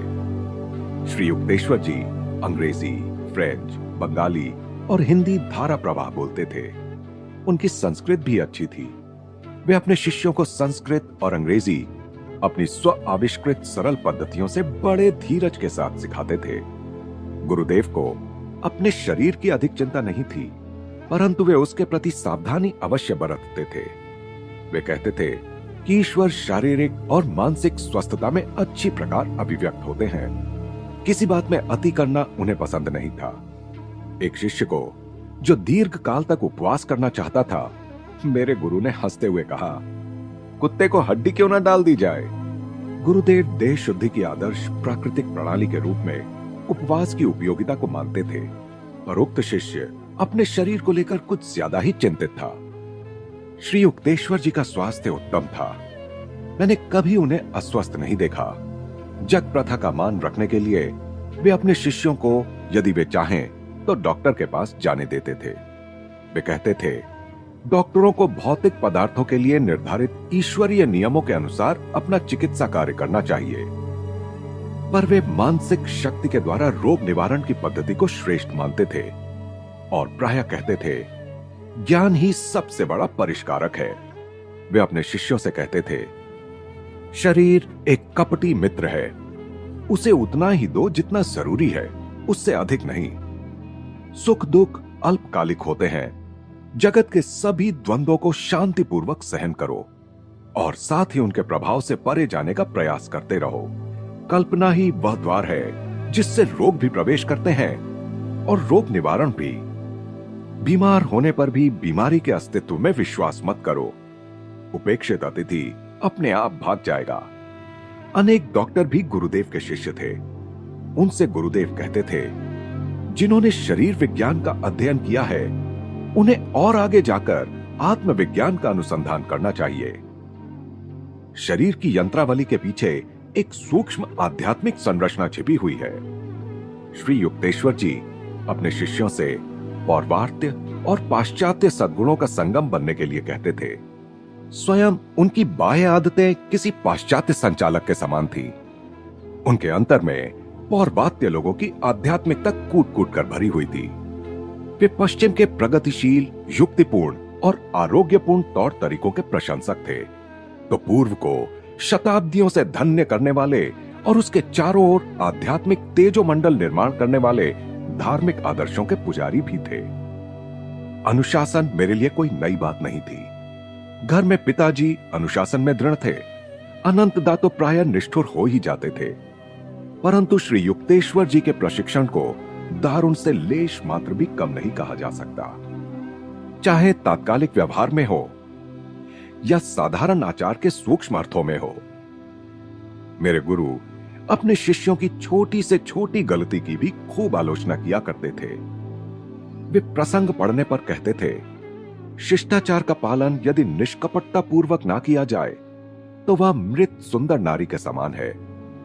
श्री युक्तेश्वर जी अंग्रेजी, फ्रेंच, बंगाली और हिंदी धारा प्रवाह बोलते थे। उनकी संस्कृत भी अच्छी थी। वे अपने शिष्यों को संस्कृत और अंग्रेजी अपनी स्व आविष्कृत सरल पद्धतियों से बड़े धीरज के साथ सिखाते थे। गुरुदेव को अपने शरीर की अधिक चिंता नहीं थी, परंतु वे उसके प्रति सावधानी अवश्य बरतते थे। वे कहते थे कि ईश्वर शारीरिक और मानसिक स्वस्थता में अच्छी प्रकार अभिव्यक्त होते हैं। किसी बात में अति करना उन्हें पसंद नहीं था। एक शिष्य को जो दीर्घ काल तक उपवास करना चाहता था, मेरे गुरु ने हंसते हुए कहा, कुत्ते को हड्डी क्यों ना डाल दी जाए। गुरुदेव देह शुद्धि की आदर्श प्राकृतिक प्रणाली के रूप में उपवास की उपयोगिता को मानते थे, पर उक्त शिष्य अपने शरीर को लेकर कुछ ज्यादा ही चिंतित था। श्री युक्तेश्वर जी का स्वास्थ्य उत्तम था। मैंने कभी उन्हें अस्वस्थ नहीं देखा। जग प्रथा का मान रखने के लिए वे अपने शिष्यों को यदि वे चाहें तो डॉक्टर के पास जाने देते थे। वे कहते थे, डॉक्टरों को भौतिक पदार्थों के लिए निर्धारित ईश्वरीय नियमों के अनुसार अपना चिकित्सा कार्य करना चाहिए, पर वे मानसिक शक्ति के द्वारा रोग निवारण की पद्धति को श्रेष्ठ मानते थे और प्रायः कहते थे, ज्ञान ही सबसे बड़ा परिष्कारक है। वे अपने शिष्यों से कहते थे, शरीर एक कपटी मित्र है, उसे उतना ही दो जितना जरूरी है, उससे अधिक नहीं। सुख दुख अल्पकालिक होते हैं। जगत के सभी द्वंद्वों को शांतिपूर्वक सहन करो और साथ ही उनके प्रभाव से परे जाने का प्रयास करते रहो। कल्पना ही वह द्वार है जिससे रोग भी प्रवेश करते हैं और रोग निवारण भी। बीमार होने पर भी बीमारी के अस्तित्व में विश्वास मत करो। उपेक्षित अतिथि अपने आप भाग जाएगा। अनेक डॉक्टर भी गुरुदेव के शिष्य थे। उनसे गुरुदेव कहते थे, जिन्होंने शरीर विज्ञान का अध्ययन किया है उन्हें और आगे जाकर आत्मविज्ञान का अनुसंधान करना चाहिए। शरीर की यंत्रावली के पीछे एक सूक्ष्म आध्यात्मिक संरचना छिपी हुई है। श्री युक्तेश्वर जी अपने शिष्यों से पौर्वात्य और पाश्चात्य सद्गुणों का संगम बनने के लिए कहते थे। स्वयं उनकी बाह्य आदतें किसी पाश्चात्य संचालक के समान थी। उनके अंतर में पौर्वात्य लोगों की आध्यात्मिकता कूट कूट कर भरी हुई थी। वे पश्चिम के प्रगतिशील, युक्तिपूर्ण और आरोग्यपूर्ण तौर तरीकों के प्रशंसक थे, तो पूर्व को शताब्दियों से धन्य करने वाले और उसके चारों ओर आध्यात्मिक तेजोमंडल निर्माण करने वाले धार्मिक आदर्शों के पुजारी भी थे। अनुशासन मेरे लिए कोई नई बात नहीं थी। घर में पिताजी अनुशासन में दृढ़ थे। अनंतदा तो प्रायः निष्ठुर हो ही जाते थे, परंतु श्री युक्तेश्वर जी के प्रशिक्षण को दारुण से लेश मात्र भी कम नहीं कहा जा सकता। चाहे तात्कालिक व्यवहार में हो या साधारण आचार के सूक्ष्म अर्थों में हो। मेरे गुरु अपने शिष्यों की छोटी से छोटी गलती की भी खूब आलोचना किया करते थे। वे प्रसंग पढ़ने पर कहते थे, शिष्टाचार का पालन यदि निष्कपटता पूर्वक ना किया जाए तो वह मृत सुंदर नारी के समान है।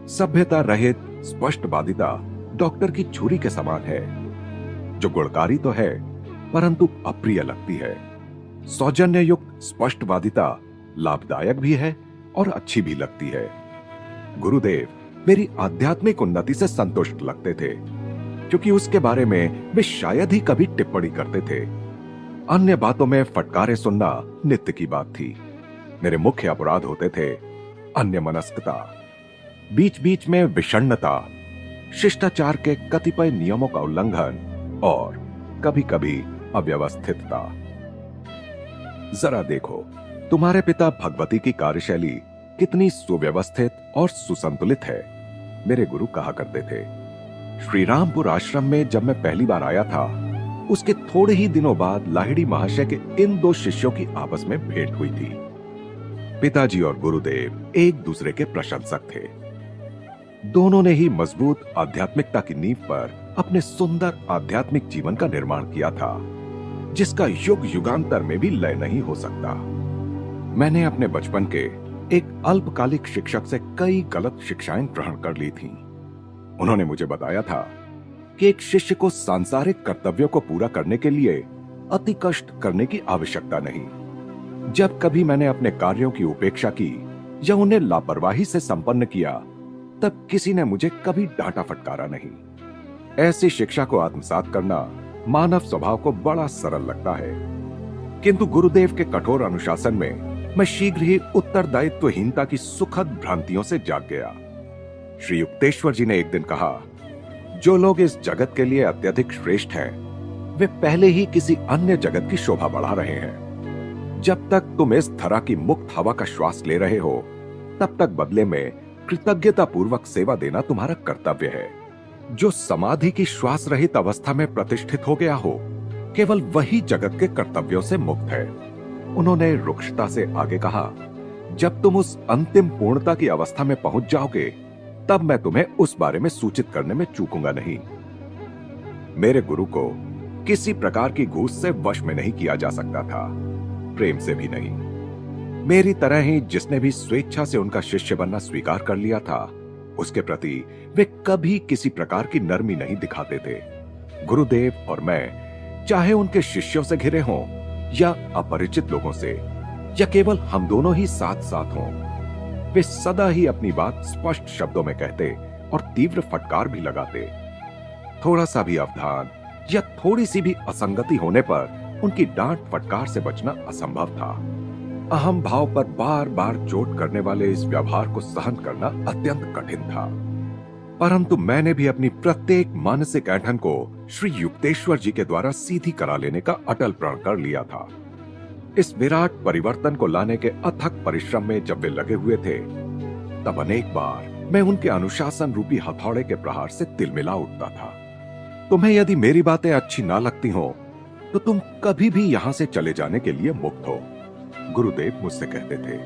सभ्यता रहित स्पष्टवादिता डॉक्टर की छुरी के समान है, जो गुणकारी तो है परंतु अप्रिय लगती है। सौजन्य युक्त स्पष्टवादिता लाभदायक भी है और अच्छी भी लगती है। गुरुदेव मेरी आध्यात्मिक उन्नति से संतुष्ट लगते थे, क्योंकि उसके बारे में वे शायद ही कभी टिप्पणी करते थे। अन्य बातों में फटकारे सुनना नित्य की बात थी। मेरे मुख्य अपराध होते थे अन्यमनस्कता, बीच बीच में विषण्णता, शिष्टाचार के कतिपय नियमों का उल्लंघन और कभी कभी अव्यवस्थितता। जरा देखो, तुम्हारे पिता भगवती की कार्यशैली कितनी सुव्यवस्थित और सुसंतुलित है, मेरे गुरु कहा करते थे। श्री रामपुर आश्रम में जब मैं पहली बार आया था, उसके थोड़े ही दिनों बाद लाहिड़ी महाशय के इन दो शिष्यों की आपस में भेंट हुई थी। पिताजी और गुरुदेव एक दूसरे के प्रशंसक थे। दोनों ने ही मजबूत आध्यात्मिकता की नींव पर अपने सुंदर आध्यात्मिक जीवन का निर्माण किया था, जिसका युग युगांतर में भी लय नहीं हो सकता। मैंने अपने बचपन के एक अल्पकालिक शिक्षक से कई गलत शिक्षाएं ग्रहण कर ली थीं। उन्होंने मुझे बताया था कि एक शिष्य को सांसारिक कर्तव्यों को पूरा करने के लिए अति कष्ट करने की आवश्यकता नहीं। जब कभी मैंने अपने कार्यों की उपेक्षा की या उन्हें लापरवाही से संपन्न किया, तब किसी ने मुझे कभी डांटा फटकारा नहीं। ऐसी शिक्षा को आत्मसात करना मानव स्वभाव को बड़ा सरल लगता है, किंतु गुरुदेव के कठोर अनुशासन में मैं शीघ्र ही उत्तरदायित्वहीनता की सुखद भ्रांतियों से जाग गया। श्री युक्तेश्वर जी ने एक दिन कहा, जो लोग इस जगत के लिए अत्यधिक श्रेष्ठ हैं, वे पहले ही किसी अन्य जगत की शोभा बढ़ा रहे हैं। जब तक तुम इस धरा की मुक्त हवा का श्वास ले रहे हो, तब तक बदले में कृतज्ञता पूर्वक सेवा देना तुम्हारा कर्तव्य है। जो समाधि की श्वास रहित अवस्था में प्रतिष्ठित हो गया हो, केवल वही जगत के कर्तव्यों से मुक्त है। उन्होंने रुक्षता से आगे कहा, जब तुम उस अंतिम पूर्णता की अवस्था में पहुंच जाओगे, तब मैं तुम्हें उस बारे में सूचित करने में चूकूंगा नहीं। मेरे गुरु को किसी प्रकार की घूस से वश में नहीं किया जा सकता था। प्रेम से भी नहीं। मेरी तरह ही जिसने भी स्वेच्छा से उनका शिष्य बनना स्वीकार कर लिया था, उसके प्रति वे कभी किसी प्रकार की नरमी नहीं दिखाते थे। गुरुदेव और मैं, चाहे उनके शिष्यों से घिरे हों या अपरिचित लोगों से, या केवल हम दोनों ही साथ साथ हों, वे सदा ही अपनी बात स्पष्ट शब्दों में कहते और तीव्र फटकार भी लगाते। थोड़ा सा भी अवधान या थोड़ी सी भी असंगति होने पर उनकी डांट फटकार से बचना असंभव था। अहम भाव पर बार बार चोट करने वाले इस व्यवहार को सहन करना अत्यंत कठिन था, परंतु मैंने भी अपनी प्रत्येक मानसिक ऐंठन को श्री युक्तेश्वर जी के द्वारा सीधी करा लेने का अटल प्रण कर लिया था। इस विराट परिवर्तन को लाने के अथक परिश्रम में जब वे लगे हुए थे, तब अनेक बार मैं उनके अनुशासन रूपी हथौड़े के प्रहार से तिलमिला उठता था। तुम्हें यदि मेरी बातें अच्छी ना लगती हो तो तुम कभी भी यहां से चले जाने के लिए मुक्त हो, गुरुदेव मुझसे कहते थे।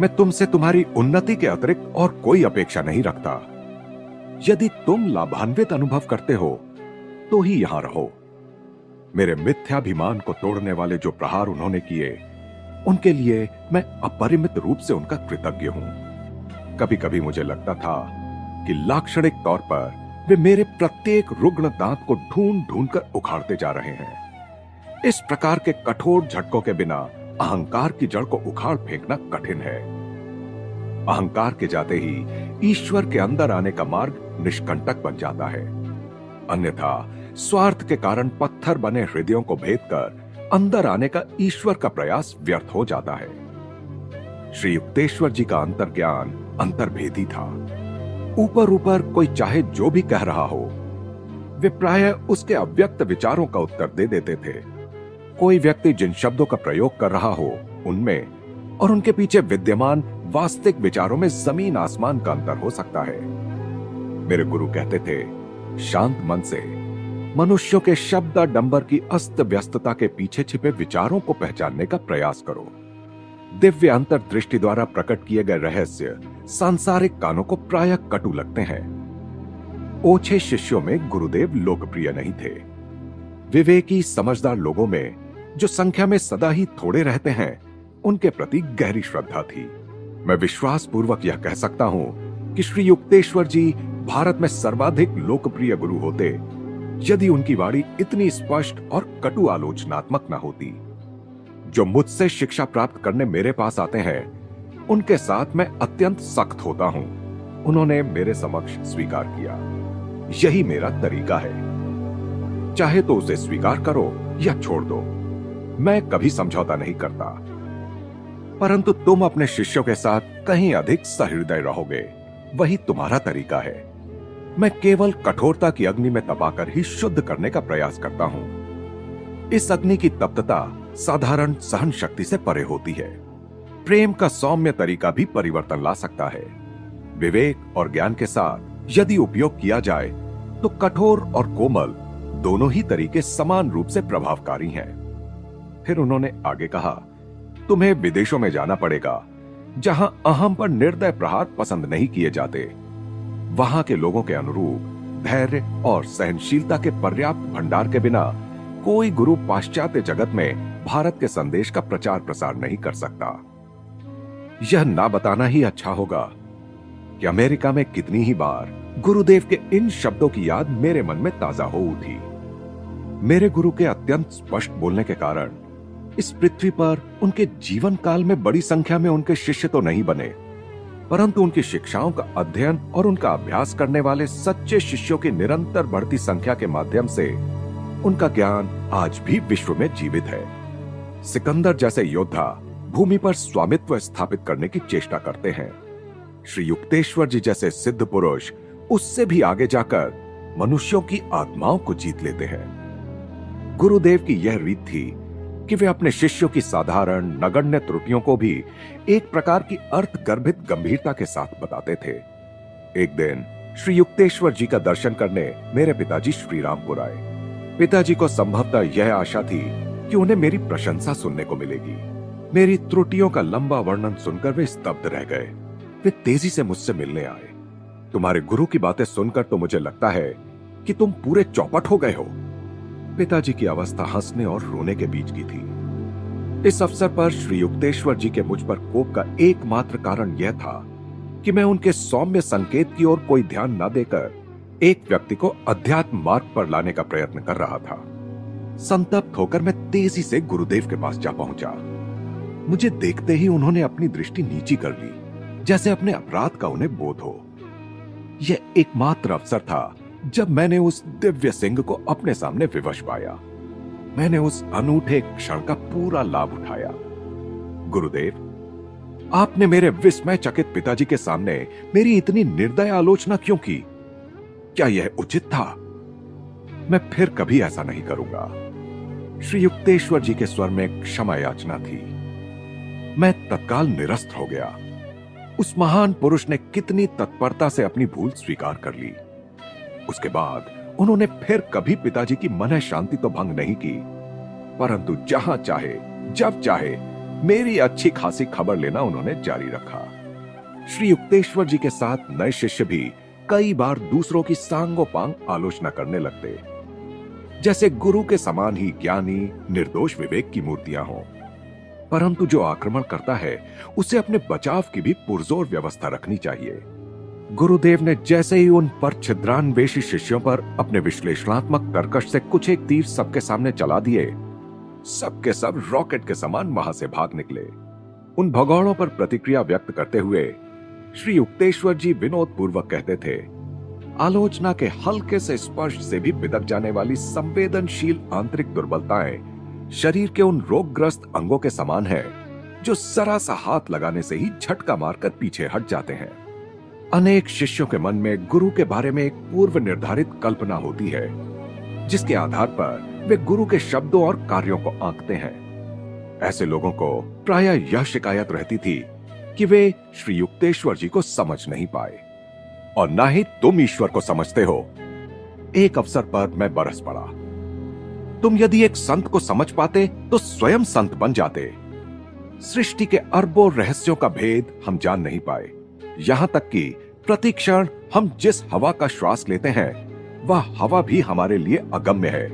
मैं तुमसे तुम्हारी उन्नति के अतिरिक्त और कोई अपेक्षा नहीं रखता। यदि तुम लाभान्वित अनुभव करते हो तो ही यहां रहो। मेरे मिथ्याभिमान को तोड़ने वाले जो प्रहार उन्होंने किए, उनके लिए मैं अपरिमित रूप से उनका कृतज्ञ हूं। कभी कभी मुझे लगता था कि लाक्षणिक तौर पर वे मेरे प्रत्येक रुग्ण दांत को ढूंढ ढूंढ कर उखाड़ते जा रहे हैं। इस प्रकार के कठोर झटकों के बिना अहंकार की जड़ को उखाड़ फेंकना कठिन है। अहंकार के जाते ही ईश्वर के अंदर आने का मार्ग निष्कंटक बन जाता है। अन्यथा स्वार्थ के कारण पत्थर बने हृदयों को भेद कर अंदर आने का ईश्वर का प्रयास व्यर्थ हो जाता है। श्री युक्तेश्वर जी का अंतर्ज्ञान अंतर्भेदी था। ऊपर ऊपर कोई चाहे जो भी कह रहा हो, वे प्रायः उसके अव्यक्त विचारों का उत्तर दे देते थे। कोई व्यक्ति जिन शब्दों का प्रयोग कर रहा हो, उनमें और उनके पीछे विद्यमान वास्तविक विचारों में जमीन आसमान का अंतर हो सकता है। मेरे गुरु कहते थे, शांत मन से मनुष्यों के शब्द डंबर की अस्त व्यस्तता के पीछे छिपे विचारों को पहचानने का प्रयास करो। दिव्य अंतर्दृष्टि द्वारा प्रकट किए गए रहस्य सांसारिक कानों को प्रायः कटु लगते हैं। ओछे शिष्यों में गुरुदेव लोकप्रिय नहीं थे। विवेकी समझदार लोगों में, जो संख्या में सदा ही थोड़े रहते हैं, उनके प्रति गहरी श्रद्धा थी। मैं विश्वास पूर्वक यह कह सकता हूं कि श्री युक्तेश्वर जी भारत में सर्वाधिक लोकप्रिय गुरु होते यदि उनकी वाणी इतनी स्पष्ट और कटु आलोचनात्मक न होती। जो मुझसे शिक्षा प्राप्त करने मेरे पास आते हैं, उनके साथ मैं अत्यंत सख्त होता हूं। उन्होंने मेरे समक्ष स्वीकार किया। यही मेरा तरीका है। चाहे तो उसे स्वीकार करो या छोड़ दो, मैं कभी समझौता नहीं करता। परंतु तुम अपने शिष्यों के साथ कहीं अधिक सहृदय रहोगे, वही तुम्हारा तरीका है। मैं केवल कठोरता की अग्नि में तपाकर ही शुद्ध करने का प्रयास करता हूं। इस अग्नि की तप्तता साधारण सहन शक्ति से परे होती है। प्रेम का सौम्य तरीका भी परिवर्तन ला सकता है। विवेक और ज्ञान के साथ यदि उपयोग किया जाए तो कठोर और कोमल दोनों ही तरीके समान रूप से प्रभावकारी हैं। फिर उन्होंने आगे कहा, तुम्हें विदेशों में जाना पड़ेगा, जहां अहम पर निर्दय प्रहार पसंद नहीं किए जाते। वहां के लोगों के अनुरूप धैर्य और सहनशीलता के पर्याप्त भंडार के बिना कोई गुरु पाश्चात्य जगत में भारत के संदेश का प्रचार प्रसार नहीं कर सकता। यह ना बताना ही अच्छा होगा कि अमेरिका में कितनी ही बार गुरुदेव के इन शब्दों की याद मेरे मन में ताजा हो उठी। मेरे गुरु के अत्यंत स्पष्ट बोलने के कारण इस पृथ्वी पर उनके जीवन काल में बड़ी संख्या में उनके शिष्य तो नहीं बने, परंतु उनकी शिक्षाओं का अध्ययन और उनका अभ्यास करने वाले सच्चे शिष्यों की निरंतर बढ़ती संख्या के माध्यम से उनका ज्ञान आज भी विश्व में जीवित है। सिकंदर जैसे योद्धा भूमि पर स्वामित्व स्थापित करने की चेष्टा करते हैं। श्री युक्तेश्वर जी जैसे सिद्ध पुरुष उससे भी आगे जाकर मनुष्यों की आत्माओं को जीत लेते हैं। गुरुदेव की यह रीत थी कि वे अपने शिष्यों की साधारण नगण्य त्रुटियों को भी एक प्रकार की अर्थगर्भित गंभीरता के साथ बताते थे। एक दिन श्री युक्तेश्वर जी का दर्शन करने मेरे पिताजी श्रीरामपुर आए। पिताजी को संभवतः यह आशा थी कि उन्हें मेरी प्रशंसा सुनने को मिलेगी। मेरी त्रुटियों का लंबा वर्णन सुनकर वे स्तब्ध रह गए। वे तेजी से मुझसे मिलने आए। तुम्हारे गुरु की बातें सुनकर तो मुझे लगता है कि तुम पूरे चौपट हो गए हो। पिताजी की अवस्था हंसने और रोने के बीच की थी। इस अवसर पर श्री युक्तेश्वर जी के मुझ पर कोप का एकमात्र कारण यह था कि मैं उनके सौम्य संकेत की ओर कोई ध्यान न देकर एक व्यक्ति को अध्यात्म मार्ग पर लाने का प्रयत्न कर रहा था। संतप्त होकर मैं तेजी से गुरुदेव के पास जा पहुंचा। मुझे देखते ही उन्होंने अपनी दृष्टि नीची कर ली, जैसे अपने अपराध का उन्हें बोध हो। यह एकमात्र अवसर था जब मैंने उस दिव्य सिंह को अपने सामने विवश पाया। मैंने उस अनूठे क्षण का पूरा लाभ उठाया। गुरुदेव, आपने मेरे विस्मय चकित पिताजी के सामने मेरी इतनी निर्दय आलोचना क्यों की? क्या यह उचित था? मैं फिर कभी ऐसा नहीं करूंगा। श्री युक्तेश्वर जी के स्वर में क्षमा याचना थी। मैं तत्काल निरस्त हो गया। उस महान पुरुष ने कितनी तत्परता से अपनी भूल स्वीकार कर ली। उसके बाद उन्होंने फिर कभी पिताजी की मन शांति तो भंग नहीं की, परंतु जहां चाहे जब चाहे मेरी अच्छी खासी खबर लेना उन्होंने जारी रखा। श्री युक्तेश्वर जी के साथ नए शिष्य भी कई बार दूसरों की सांगोपांग आलोचना करने लगते, जैसे गुरु के समान ही ज्ञानी निर्दोष विवेक की मूर्तियां हों। परंतु जो आक्रमण करता है उसे अपने बचाव की भी पुरजोर व्यवस्था रखनी चाहिए। गुरुदेव ने जैसे ही उन पर छिद्रान्वेषी शिष्यों पर अपने विश्लेषणात्मक तर्कश से कुछ एक तीर सबके सामने चला दिए, सबके सब रॉकेट के समान वहां से भाग निकले। उन भगौड़ों पर प्रतिक्रिया व्यक्त करते हुए श्री युक्तेश्वर जी विनोद पूर्वक कहते थे, आलोचना के हल्के से स्पर्श से भी बिदक जाने वाली संवेदनशील आंतरिक दुर्बलताएं शरीर के उन रोगग्रस्त अंगों के समान है जो जरा सा हाथ लगाने से ही झटका मारकर पीछे हट जाते हैं। अनेक शिष्यों के मन में गुरु के बारे में एक पूर्व निर्धारित कल्पना होती है, जिसके आधार पर वे गुरु के शब्दों और कार्यों को आंकते हैं। ऐसे लोगों को प्रायः यह शिकायत रहती थी कि वे श्री युक्तेश्वर जी को समझ नहीं पाए और ना ही तुम ईश्वर को समझते हो। एक अवसर पर मैं बरस पड़ा। तुम यदि एक संत को समझ पाते तो स्वयं संत बन जाते। सृष्टि के अरबों रहस्यों का भेद हम जान नहीं पाए। यहां तक कि प्रतिक्षण हम जिस हवा का श्वास लेते हैं वह हवा भी हमारे लिए अगम्य है।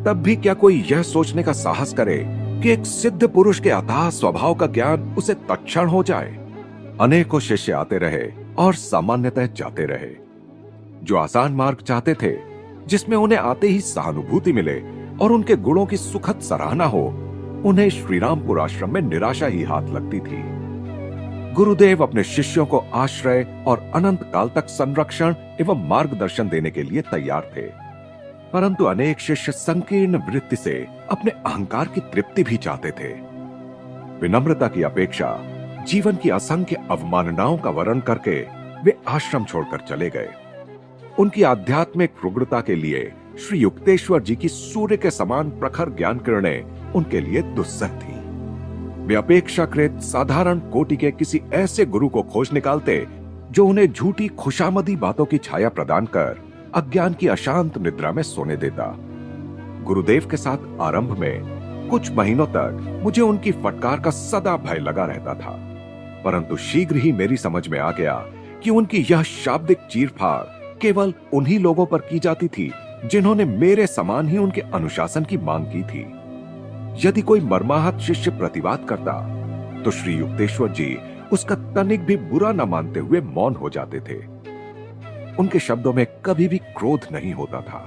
तब भी क्या कोई यह सोचने का साहस करे कि एक सिद्ध पुरुष के अथाह स्वभाव का ज्ञान उसे तत्क्षण हो जाए? अनेकों शिष्य आते रहे और सामान्यतः जाते रहे। जो आसान मार्ग चाहते थे, जिसमें उन्हें आते ही सहानुभूति मिले और उनके गुणों की सुखद सराहना हो, उन्हें श्रीरामपुर आश्रम में निराशा ही हाथ लगती थी। गुरुदेव अपने शिष्यों को आश्रय और अनंत काल तक संरक्षण एवं मार्गदर्शन देने के लिए तैयार थे, परंतु अनेक शिष्य संकीर्ण वृत्ति से अपने अहंकार की तृप्ति भी चाहते थे। विनम्रता की अपेक्षा जीवन की असंख्य अवमाननाओं का वर्णन करके वे आश्रम छोड़कर चले गए। उनकी आध्यात्मिक रुग्णता के लिए श्री युक्तेश्वर जी की सूर्य के समान प्रखर ज्ञान किरणें उनके लिए दुस्सह थी। वे अपेक्षाकृत साधारण कोटि के किसी ऐसे गुरु को खोज निकालते जो उन्हें झूठी खुशामदी बातों की छाया प्रदान कर अज्ञान की अशांत निद्रा में सोने देता। गुरुदेव के साथ आरंभ में कुछ महीनों तक मुझे उनकी फटकार का सदा भय लगा रहता था, परंतु शीघ्र ही मेरी समझ में आ गया कि उनकी यह शाब्दिक चीरफाड़ केवल उन्हीं लोगों पर की जाती थी जिन्होंने मेरे समान ही उनके अनुशासन की मांग की थी। यदि कोई मर्माहत शिष्य प्रतिवाद करता तो श्री युक्तेश्वर जी उसका तनिक भी बुरा न मानते हुए मौन हो जाते थे। उनके शब्दों में कभी भी क्रोध नहीं होता था,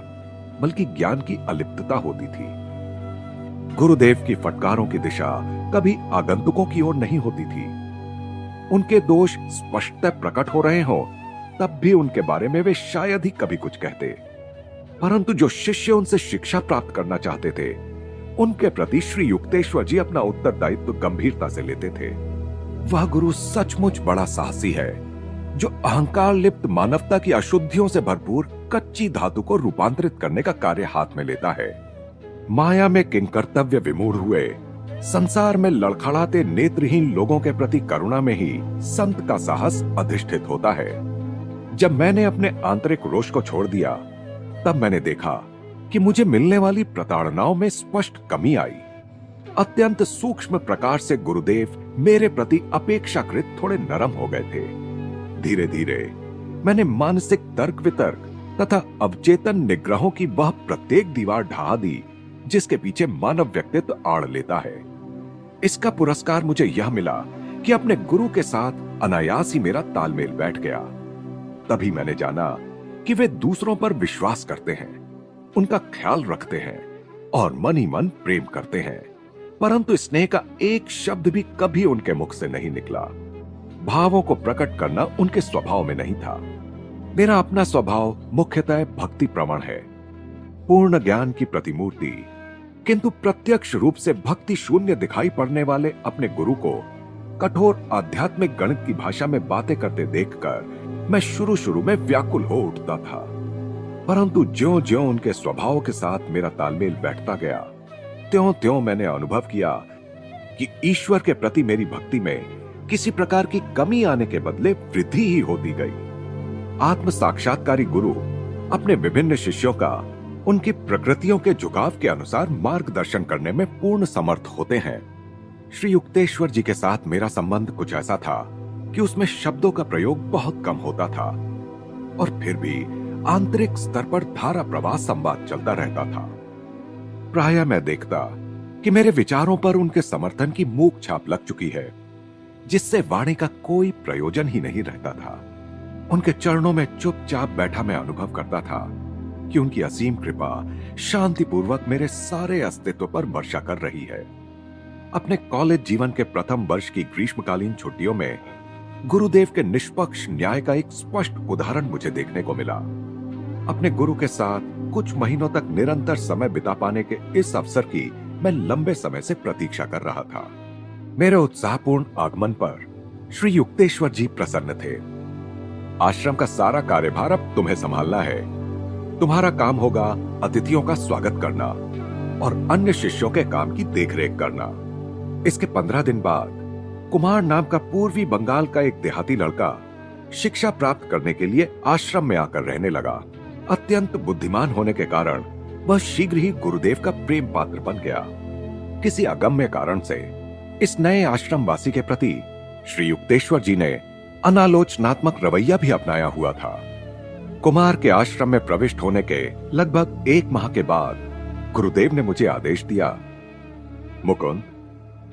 बल्कि ज्ञान की अलिप्तता होती थी। गुरुदेव की फटकारों की दिशा कभी आगंतुकों की ओर नहीं होती थी। उनके दोष स्पष्टतः प्रकट हो रहे हो तब भी उनके बारे में वे शायद ही कभी कुछ कहते, परंतु जो शिष्य उनसे शिक्षा प्राप्त करना चाहते थे उनके प्रति श्री युक्तेश्वर जी अपना उत्तरदायित्व गंभीरता से लेते थे। वह गुरु सचमुच बड़ा साहसी है जो अहंकार लिप्त मानवता की अशुद्धियों से भरपूर कच्ची धातु को रूपांतरित करने का कार्य हाथ में लेता है। माया में किंकर्तव्य विमूढ़ हुए संसार में लड़खड़ाते नेत्रहीन लोगों के प्रति करुणा में ही संत का साहस अधिष्ठित होता है। जब मैंने अपने आंतरिक रोष को छोड़ दिया तब मैंने देखा कि मुझे मिलने वाली प्रताड़नाओं में स्पष्ट कमी आई। अत्यंत सूक्ष्म प्रकार से गुरुदेव मेरे प्रति अपेक्षाकृत थोड़े नरम हो गए थे। धीरे धीरे मैंने मानसिक तर्क वितर्क तथा अवचेतन निग्रहों की वह प्रत्येक दीवार ढहा दी जिसके पीछे मानव व्यक्तित्व आड़ लेता है। इसका पुरस्कार मुझे यह मिला कि अपने गुरु के साथ अनायास ही मेरा तालमेल बैठ गया। तभी मैंने जाना कि वे दूसरों पर विश्वास करते हैं, उनका ख्याल रखते हैं और मन ही मन प्रेम करते हैं, परंतु स्नेह का एक शब्द भी कभी उनके मुख से नहीं निकला। भावों को प्रकट करना उनके स्वभाव में नहीं था। मेरा अपना स्वभाव मुख्यतः भक्ति प्रवण है, पूर्ण ज्ञान की प्रतिमूर्ति, किंतु प्रत्यक्ष रूप से भक्ति शून्य दिखाई पड़ने वाले अपने गुरु को कठोर आध्यात्मिक गणित की भाषा में बातें करते देखकर मैं शुरू में व्याकुल हो उठता था। परंतु ज्यों-ज्यों उनके स्वभाव के साथ मेरा तालमेल बैठता गया, त्यों-त्यों मैंने अनुभव किया कि ईश्वर के प्रति मेरी भक्ति में किसी प्रकार की कमी आने के बदले वृद्धि ही होती गई। आत्म साक्षात्कारी गुरु अपने विभिन्न शिष्यों का उनकी प्रकृतियों के झुकाव के अनुसार मार्गदर्शन करने में पूर्ण समर्थ होते हैं। श्री युक्तेश्वर जी के साथ मेरा संबंध कुछ ऐसा था कि उसमें शब्दों का प्रयोग बहुत कम होता था, और फिर भी आंतरिक स्तर पर धारा प्रवाह संवाद चलता रहता था। प्रायः मैं देखता कि मेरे विचारों पर उनके समर्थन की मूक छाप लग चुकी है, जिससे वाणी का कोई प्रयोजन ही नहीं रहता था। उनके चरणों में चुपचाप बैठा मैं अनुभव करता था कि उनकी असीम कृपा शांतिपूर्वक मेरे सारे अस्तित्व पर वर्षा कर रही है। अपने कॉलेज जीवन के प्रथम वर्ष की ग्रीष्मकालीन छुट्टियों में गुरुदेव के निष्पक्ष न्याय का एक स्पष्ट उदाहरण मुझे देखने को मिला। अपने गुरु के साथ कुछ महीनों तक निरंतर समय बिता पाने के इस अवसर की मैं लंबे समय से प्रतीक्षा कर रहा था। मेरे उत्साहपूर्ण आगमन पर श्री युक्तेश्वर जी प्रसन्न थे। आश्रम का सारा कार्यभार अब तुम्हें संभालना है। तुम्हारा काम होगा अतिथियों का स्वागत करना और अन्य शिष्यों के काम की देखरेख करना। इसके 15 दिन बाद कुमार नाम का पूर्वी बंगाल का एक देहाती लड़का शिक्षा प्राप्त करने के लिए आश्रम में आकर रहने लगा। अत्यंत बुद्धिमान होने के कारण वह शीघ्र ही गुरुदेव का प्रेम पात्र बन गया। किसी अगम्य कारण से इस नए आश्रमवासी के प्रति श्री युक्तेश्वर जी ने अनालोचनात्मक रवैया भी अपनाया हुआ था। कुमार के आश्रम में प्रविष्ट होने के लगभग 1 माह के बाद गुरुदेव ने मुझे आदेश दिया, मुकुंद,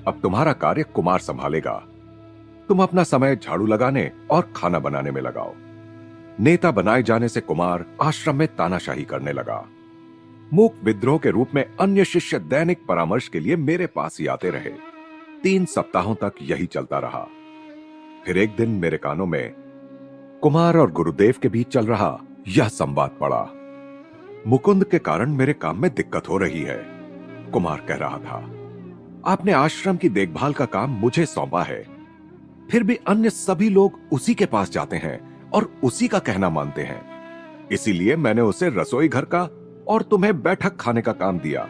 अब तुम्हारा कार्य कुमार संभालेगा। तुम अपना समय झाड़ू लगाने और खाना बनाने में लगाओ। नेता बनाए जाने से कुमार आश्रम में तानाशाही करने लगा। मूक विद्रोह के रूप में अन्य शिष्य दैनिक परामर्श के लिए मेरे पास ही आते रहे। 3 सप्ताहों तक यही चलता रहा। फिर एक दिन मेरे कानों में कुमार और गुरुदेव के बीच चल रहा यह संवाद पड़ा। मुकुंद के कारण मेरे काम में दिक्कत हो रही है, कुमार कह रहा था। आपने आश्रम की देखभाल का काम मुझे सौंपा है, फिर भी अन्य सभी लोग उसी के पास जाते हैं और उसी का कहना मानते हैं। इसीलिए मैंने उसे रसोई घर का और तुम्हें बैठक खाने का काम दिया,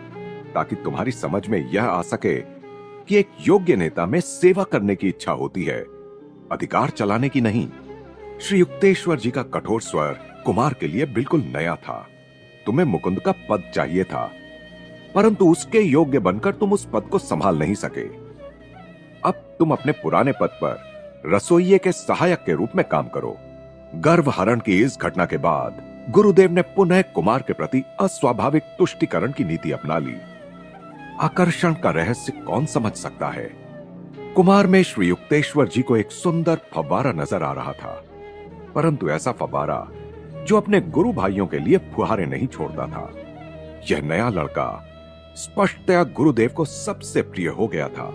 ताकि तुम्हारी समझ में यह आ सके कि एक योग्य नेता में सेवा करने की इच्छा होती है, अधिकार चलाने की नहीं। श्री युक्तेश्वर जी का कठोर स्वर कुमार के लिए बिल्कुल नया था। तुम्हें मुकुंद का पद चाहिए था, परंतु उसके योग्य बनकर तुम उस पद को संभाल नहीं सके। अब तुम अपने पुराने पद पर रसोइये के सहायक के रूप में काम करो। गर्भ हरण की इस घटना के बाद गुरुदेव ने पुनः कुमार के प्रति अस्वाभाविक तुष्टिकरण की नीति अपना ली। आकर्षण का रहस्य कौन समझ सकता है? कुमार में श्री युक्तेश्वर जी को एक सुंदर फव्वारा नजर आ रहा था, परंतु ऐसा फव्वारा जो अपने गुरु भाइयों के लिए फुहारे नहीं छोड़ता था। यह नया लड़का स्पष्टतया गुरुदेव को सबसे प्रिय हो गया था,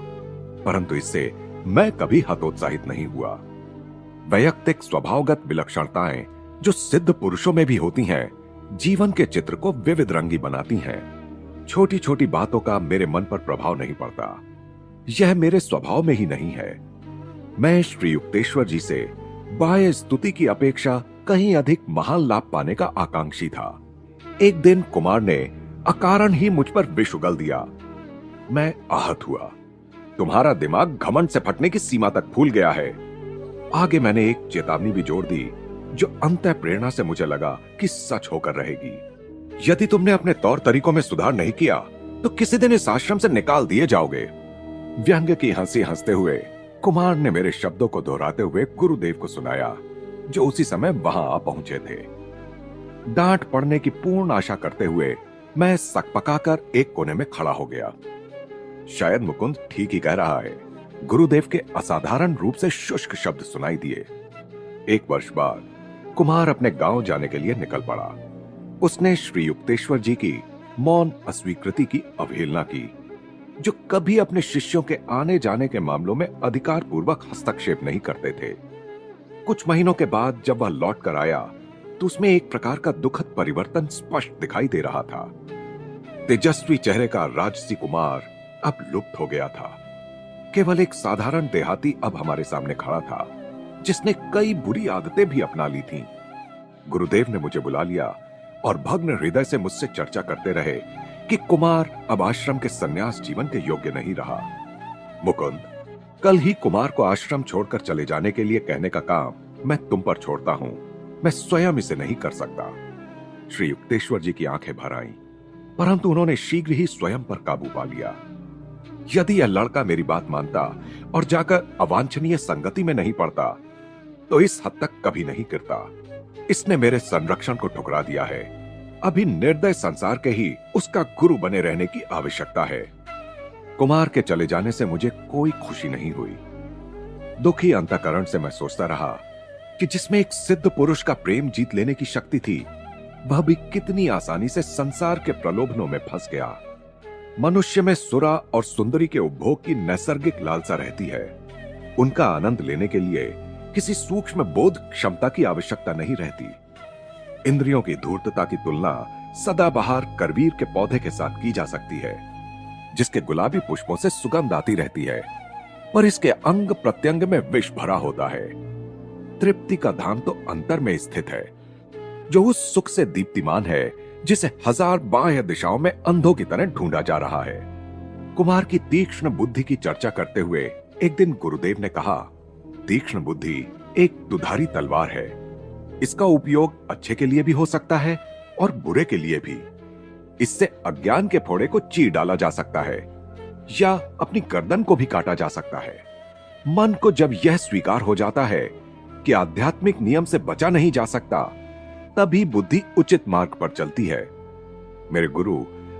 परंतु इससे मैं कभी हतोत्साहित नहीं हुआ। वैयक्तिक स्वभावगत विलक्षणताएं जो सिद्ध पुरुषों में भी होती हैं, जीवन के चित्र को विविध रंगी बनाती हैं। छोटी छोटी बातों का मेरे मन पर प्रभाव नहीं पड़ता। यह मेरे स्वभाव में ही नहीं है। मैं श्री युक्तेश्वर जी से बाह्य स्तुति की अपेक्षा कहीं अधिक महान लाभ पाने का आकांक्षी था। एक दिन कुमार ने अकारण ही मुझ पर विष उगल दिया। मैं आहत हुआ। तुम्हारा दिमाग घमंड से फटने की सीमा तक फूल गया है। आगे मैंने एक चेतावनी भी जोड़ दी, जो अंतः प्रेरणा से मुझे लगा कि सच होकर रहेगी। यदि तुमने अपने तौर तरीकों में सुधार नहीं किया तो किसी दिन इस आश्रम से निकाल दिए जाओगे। व्यंग्य की हंसी हंसते हुए कुमार ने मेरे शब्दों को दोहराते हुए गुरुदेव को सुनाया, जो उसी समय वहां आ पहुंचे थे। डांट पड़ने की पूर्ण आशा करते हुए मैं सकपकाकर एक कोने में खड़ा हो गया। शायद मुकुंद ठीक ही कह रहा है। गुरुदेव के असाधारण रूप से शुष्क शब्द सुनाई दिए। एक वर्ष बाद कुमार अपने गांव जाने के लिए निकल पड़ा। उसने श्री युक्तेश्वर जी की मौन अस्वीकृति की अवहेलना की, जो कभी अपने शिष्यों के आने जाने के मामलों में अधिकार पूर्वक हस्तक्षेप नहीं करते थे। कुछ महीनों के बाद जब वह लौट कर आया तो उसमें एक प्रकार का दुखद परिवर्तन स्पष्ट दिखाई दे रहा था। तेजस्वी चेहरे का राजसी कुमार अब लुप्त हो गया था। केवल एक साधारण देहाती अब हमारे सामने खड़ा था, जिसने कई बुरी आदतें भी अपना ली थीं। गुरुदेव ने मुझे बुला लिया और भग्न हृदय से मुझसे चर्चा करते रहे कि कुमार अब आश्रम के सन्यास जीवन के योग्य नहीं रहा। मुकुंद, कल ही कुमार को आश्रम छोड़कर चले जाने के लिए कहने का काम मैं तुम पर छोड़ता हूं। मैं स्वयं इसे नहीं कर सकता। श्री युक्तेश्वर जी की आंखें भर आईं, परंतु उन्होंने शीघ्र ही स्वयं पर काबू पा लिया। यदि यह लड़का मेरी बात मानता और जाकर अवांछनीय संगति में नहीं पड़ता तो इस हद तक कभी नहीं गिरता। इसने मेरे संरक्षण को ठुकरा दिया है। अभी निर्दय संसार के ही उसका गुरु बने रहने की आवश्यकता है। कुमार के चले जाने से मुझे कोई खुशी नहीं हुई। दुखी अंतःकरण से मैं सोचता रहा कि जिसमें एक सिद्ध पुरुष का प्रेम जीत लेने की शक्ति थी, वह भी कितनी आसानी से संसार के प्रलोभनों में फंस गया। मनुष्य में सुरा और सुंदरी के उपभोग की नैसर्गिक लालसा रहती है। उनका आनंद लेने के लिए किसी सूक्ष्म बोध क्षमता की आवश्यकता नहीं रहती। इंद्रियों की धूर्तता की तुलना सदाबहार करवीर के पौधे के साथ की जा सकती है, जिसके गुलाबी पुष्पों से सुगंध आती रहती है, पर इसके अंग प्रत्यंग में विष भरा होता है। तृप्ति का धाम तो अंतर में स्थित है, जो उस सुख से दीप्तिमान है जिसे हजार बाह्य दिशाओं में अंधों की तरह ढूंढा जा रहा है। कुमार की तीक्ष्ण बुद्धि की चर्चा करते हुए एक दिन गुरुदेव ने कहा, तीक्ष्ण बुद्धि एक दुधारी तलवार है। इसका उपयोग अच्छे के लिए भी हो सकता है और बुरे के लिए भी। इससे अज्ञान के फोड़े को चीर डाला जा सकता है या अपनी गर्दन को भी काटा जा सकता है। मन को जब यह स्वीकार हो जाता है कि आध्यात्मिक नियम से बचा नहीं जा सकता, तभी बुद्धि उचित मार्ग पर चलती है। मेरे गुरु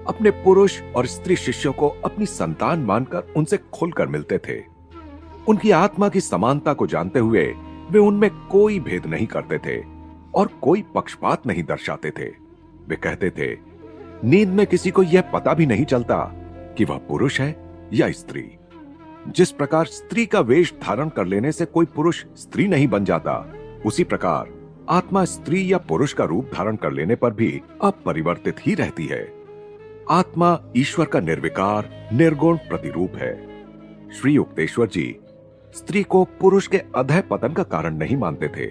अपने पुरुष और स्त्री शिष्यों को अपनी संतान मानकर उनसे खुलकर मिलते थे। उनकी आत्मा की समानता को जानते हुए वे उनमें कोई भेद नहीं करते थे और कोई पक्षपात नहीं दर्शाते थे। वे कहते थे, नींद में किसी को यह पता भी नहीं चलता कि वह पुरुष है या स्त्री। जिस प्रकार स्त्री का वेश धारण कर लेने से कोई पुरुष स्त्री नहीं बन जाता, उसी प्रकार आत्मा स्त्री या पुरुष का रूप धारण कर लेने पर भी अपरिवर्तित ही रहती है। आत्मा ईश्वर का निर्विकार निर्गुण प्रतिरूप है। श्री युक्तेश्वर जी स्त्री को पुरुष के अधः पतन का कारण नहीं मानते थे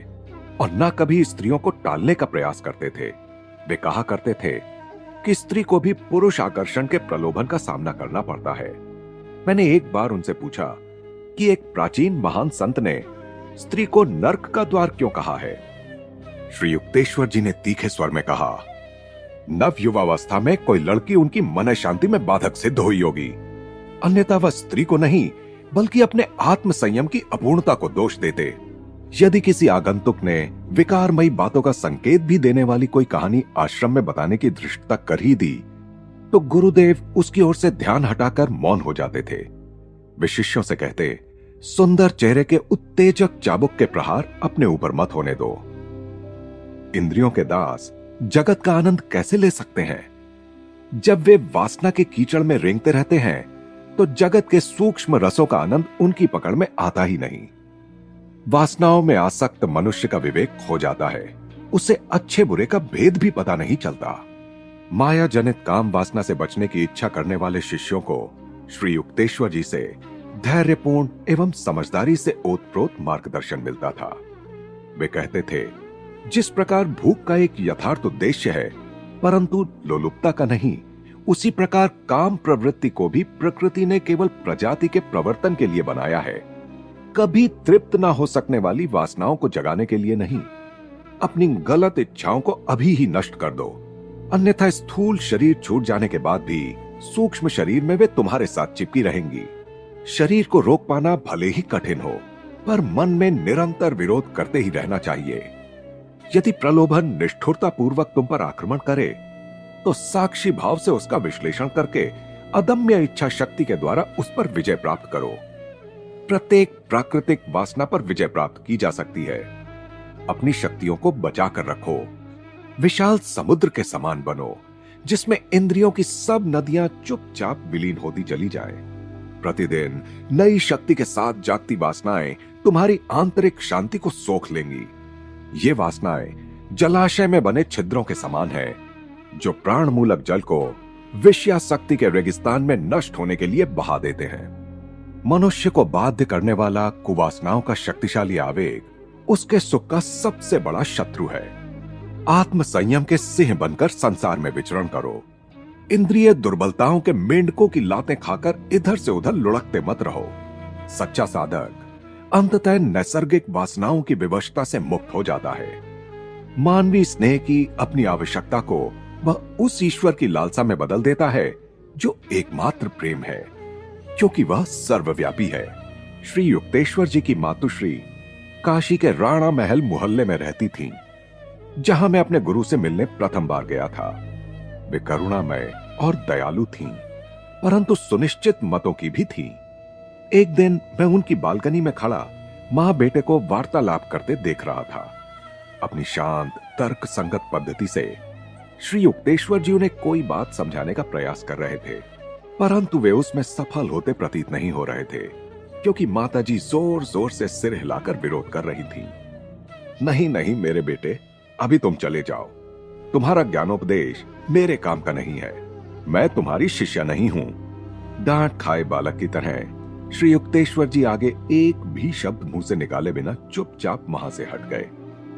और न कभी स्त्रियों को टालने का प्रयास करते थे। वे कहा करते थे कि स्त्री को भी पुरुष आकर्षण के प्रलोभन का सामना करना पड़ता है। मैंने एक बार उनसे पूछा कि एक प्राचीन महान संत ने स्त्री को नर्क का द्वार क्यों कहा है। श्री युक्तेश्वर जी ने तीखे स्वर में कहा, नव युवावस्था में कोई लड़की उनकी मन शांति में बाधक सिद्ध हुई होगी, अन्यथा वह स्त्री को नहीं बल्कि अपने आत्म संयम की अपूर्णता को दोष देते। यदि किसी आगंतुक ने विकारमयी बातों का संकेत भी देने वाली कोई कहानी आश्रम में बताने की धृष्टता कर ही दी, तो गुरुदेव उसकी ओर से ध्यान हटाकर मौन हो जाते थे। वे शिष्यों से कहते, सुंदर चेहरे के उत्तेजक चाबुक के प्रहार अपने ऊपर मत होने दो। इंद्रियों के दास जगत का आनंद कैसे ले सकते हैं? जब वे वासना के कीचड़ में रेंगते रहते हैं तो जगत के सूक्ष्म रसों का आनंद उनकी पकड़ में आता ही नहीं। वासनाओं में आसक्त मनुष्य का विवेक खो जाता है, उसे अच्छे बुरे का भेद भी पता नहीं चलता। माया जनित काम वासना से बचने की इच्छा करने वाले शिष्यों को श्री युक्तेश्वर जी से धैर्यपूर्ण एवं समझदारी से ओतप्रोत मार्गदर्शन मिलता था। वे कहते थे, जिस प्रकार भूख का एक यथार्थ उद्देश्य है परंतु लोलुपता का नहीं, उसी प्रकार काम प्रवृत्ति को भी प्रकृति ने केवल प्रजाति के प्रवर्तन के लिए बनाया है, कभी तृप्त ना हो सकने वाली वासनाओं को जगाने के लिए नहीं। अपनी गलत इच्छाओं को अभी ही नष्ट कर दो, अन्यथा स्थूल शरीर छूट जाने के बाद भी सूक्ष्म शरीर में वे तुम्हारे साथ चिपकी रहेंगी। शरीर को रोक पाना भले ही कठिन हो, पर मन में निरंतर विरोध करते ही रहना चाहिए। यदि प्रलोभन निष्ठुरता पूर्वक तुम पर आक्रमण करे तो साक्षी भाव से उसका विश्लेषण करके अदम्य इच्छा शक्ति के द्वारा उस पर विजय प्राप्त करो। प्रत्येक प्राकृतिक वासना पर विजय प्राप्त की जा सकती है। अपनी शक्तियों को बचा कर रखो। विशाल समुद्र के समान बनो, जिसमें इंद्रियों की सब नदियां चुपचाप विलीन होती चली जाएं। प्रतिदिन नई शक्ति के साथ जागती वासनाएं तुम्हारी आंतरिक शांति को सोख लेंगी। ये वासनाएं जलाशय में बने छिद्रों के समान है, जो प्राण मूलक जल को विषयासक्ति के रेगिस्तान में नष्ट होने के लिए बहा देते हैं। मनुष्य को बाध्य करने वाला कुवासनाओं का शक्तिशाली आवेग उसके सुख का सबसे बड़ा शत्रु है। आत्म संयम के सिंह बनकर संसार में विचरण करो। इंद्रिय दुर्बलताओं के मेंढकों की लातें खाकर इधर से उधर लुढ़कते मत रहो। सच्चा साधक अंततः नैसर्गिक वासनाओं की विवशता से मुक्त हो जाता है। मानवीय स्नेह की अपनी आवश्यकता को वह उस ईश्वर की लालसा में बदल देता है जो एकमात्र प्रेम है, क्योंकि वह सर्वव्यापी है। श्री युक्तेश्वर जी की मातुश्री काशी के राणा महल मोहल्ले में रहती थीं, जहां मैं अपने गुरु से मिलने प्रथम बार गया था। वे करुणामय और दयालु थीं, परंतु सुनिश्चित मतों की भी थीं। एक दिन मैं उनकी बालकनी में खड़ा मां बेटे को वार्तालाप करते देख रहा था। अपनी शांत तर्क संगत पद्धति से श्री युक्तेश्वर जी उन्हें कोई बात समझाने का प्रयास कर रहे थे, परंतु वे उसमें सफल होते प्रतीत नहीं हो रहे थे, क्योंकि माताजी जोर जोर से सिर हिलाकर विरोध कर रही थी। नहीं नहीं मेरे बेटे, अभी तुम चले जाओ। तुम्हारा ज्ञानोपदेश मेरे काम का नहीं है। मैं तुम्हारी शिष्या नहीं हूं। डांट खाए बालक की तरह श्री युक्तेश्वर जी आगे एक भी शब्द मुंह से निकाले बिना चुपचाप वहां से हट गए।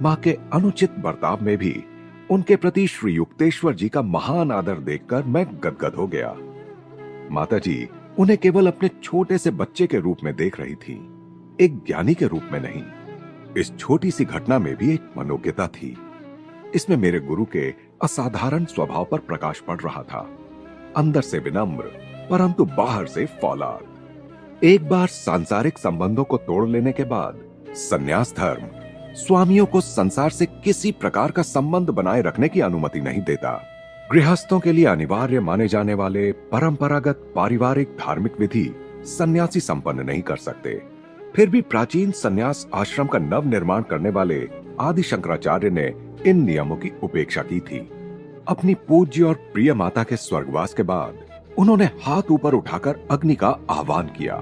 मां के अनुचित बर्ताव में भी उनके प्रति श्री युक्तेश्वर जी का महान आदर देखकर मैं गदगद हो गया। माताजी उन्हें केवल अपने छोटे से बच्चे के रूप में देख रही थी, एक ज्ञानी के रूप में नहीं। इस छोटी सी घटना में भी एक मनोज्ञता थी। इसमें मेरे गुरु के असाधारण स्वभाव पर प्रकाश पड़ रहा था। अंदर से विनम्र, परंतु बाहर से फौलाद। एक बार सांसारिक संबंधों को तोड़ लेने के बाद संन्यास धर्म स्वामियों को संसार से किसी प्रकार का संबंध बनाए रखने की अनुमति नहीं देता। गृहस्थों के लिए अनिवार्य माने जाने वाले परंपरागत पारिवारिक धार्मिक विधि सन्यासी संपन्न नहीं कर सकते। फिर भी प्राचीन संन्यास आश्रम का नव निर्माण करने वाले आदि शंकराचार्य ने इन नियमों की उपेक्षा की थी। अपनी पूज्य और प्रिय माता के स्वर्गवास के बाद उन्होंने हाथ ऊपर उठाकर अग्नि का आह्वान किया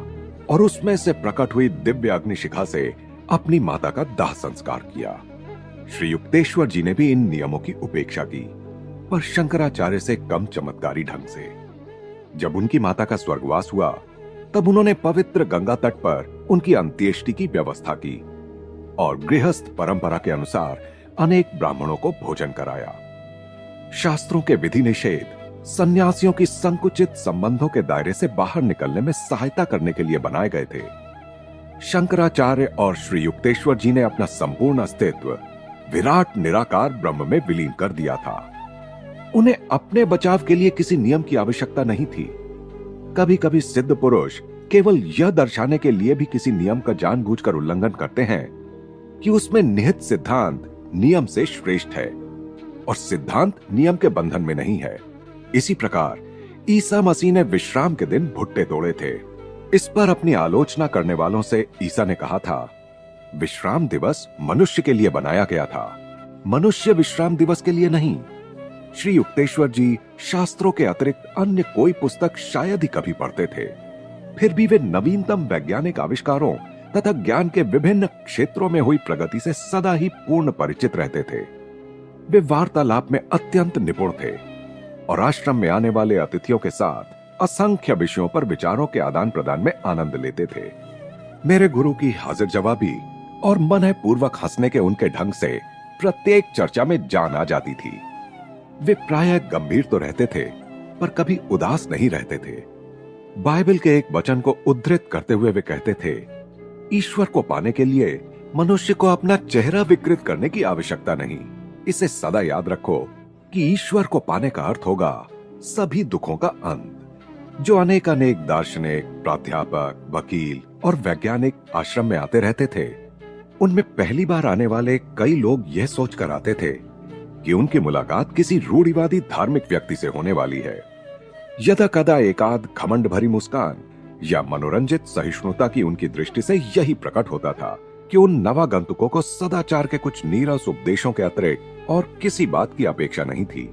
और उसमें से प्रकट हुई दिव्य अग्निशिखा से अपनी माता का दाह संस्कार किया। श्री युक्तेश्वर जी ने भी इन नियमों की उपेक्षा की, पर शंकराचार्य से कम चमत्कारी ढंग से। जब उनकी माता का स्वर्गवास हुआ, तब उन्होंने पवित्र गंगा तट पर उनकी अंत्येष्टि की व्यवस्था की और गृहस्थ परंपरा के अनुसार अनेक ब्राह्मणों को भोजन कराया। शास्त्रों के विधि निषेध सन्यासियों की संकुचित संबंधों के दायरे से बाहर निकलने में सहायता करने के लिए बनाए गए थे। शंकराचार्य और श्री युक्तेश्वर जी ने अपना संपूर्ण अस्तित्व विराट निराकार ब्रह्म में विलीन कर दिया था। उन्हें अपने बचाव के लिए किसी नियम की आवश्यकता नहीं थी। कभी कभी सिद्ध पुरुष केवल यह दर्शाने के लिए भी किसी नियम का जानबूझकर उल्लंघन करते हैं कि उसमें निहित सिद्धांत नियम से श्रेष्ठ है और सिद्धांत नियम के बंधन में नहीं है। इसी प्रकार ईसा मसीह ने विश्राम के दिन भुट्टे तोड़े थे। इस पर अपनी आलोचना करने वालों से ईसा ने कहा था, विश्राम दिवस मनुष्य के लिए बनाया गया था, मनुष्य विश्राम दिवस के लिए नहीं। श्री युक्तेश्वर जी शास्त्रों के अतिरिक्त अन्य कोई पुस्तक शायद ही कभी पढ़ते थे। फिर भी वे नवीनतम वैज्ञानिक आविष्कारों तथा ज्ञान के विभिन्न क्षेत्रों में हुई प्रगति से सदा ही पूर्ण परिचित रहते थे। वे वार्तालाप में अत्यंत निपुण थे और आश्रम में आने वाले अतिथियों के साथ असंख्य विषयों पर विचारों के आदान प्रदान में आनंद लेते थे। मेरे गुरु की हाजिर जवाबी और मन पूर्वक हंसने के उनके ढंग से प्रत्येक चर्चा में जान आ जाती थी। वे प्रायः गंभीर तो रहते थे, पर कभी उदास नहीं रहते थे। बाइबल के एक वचन को उद्धृत करते हुए वे कहते थे, ईश्वर को पाने के लिए मनुष्य को अपना चेहरा विकृत करने की आवश्यकता नहीं। इसे सदा याद रखो कि ईश्वर को पाने का अर्थ होगा सभी दुखों का अंत। जो अनेक दार्शनिक, प्राध्यापक, वकील और वैज्ञानिक आश्रम में आते रहते थे, उनमें पहली बार आने वाले कई लोग यह सोचकर आते थे कि उनकी मुलाकात किसी रूढ़िवादी धार्मिक व्यक्ति से होने वाली है। यदा कदा एकाध घमंड भरी मुस्कान या मनोरंजित सहिष्णुता की उनकी दृष्टि से यही प्रकट होता था कि उन नवागंतुकों को सदाचार के कुछ नीरस उपदेशों के अतिरिक्त और किसी बात की अपेक्षा नहीं थी।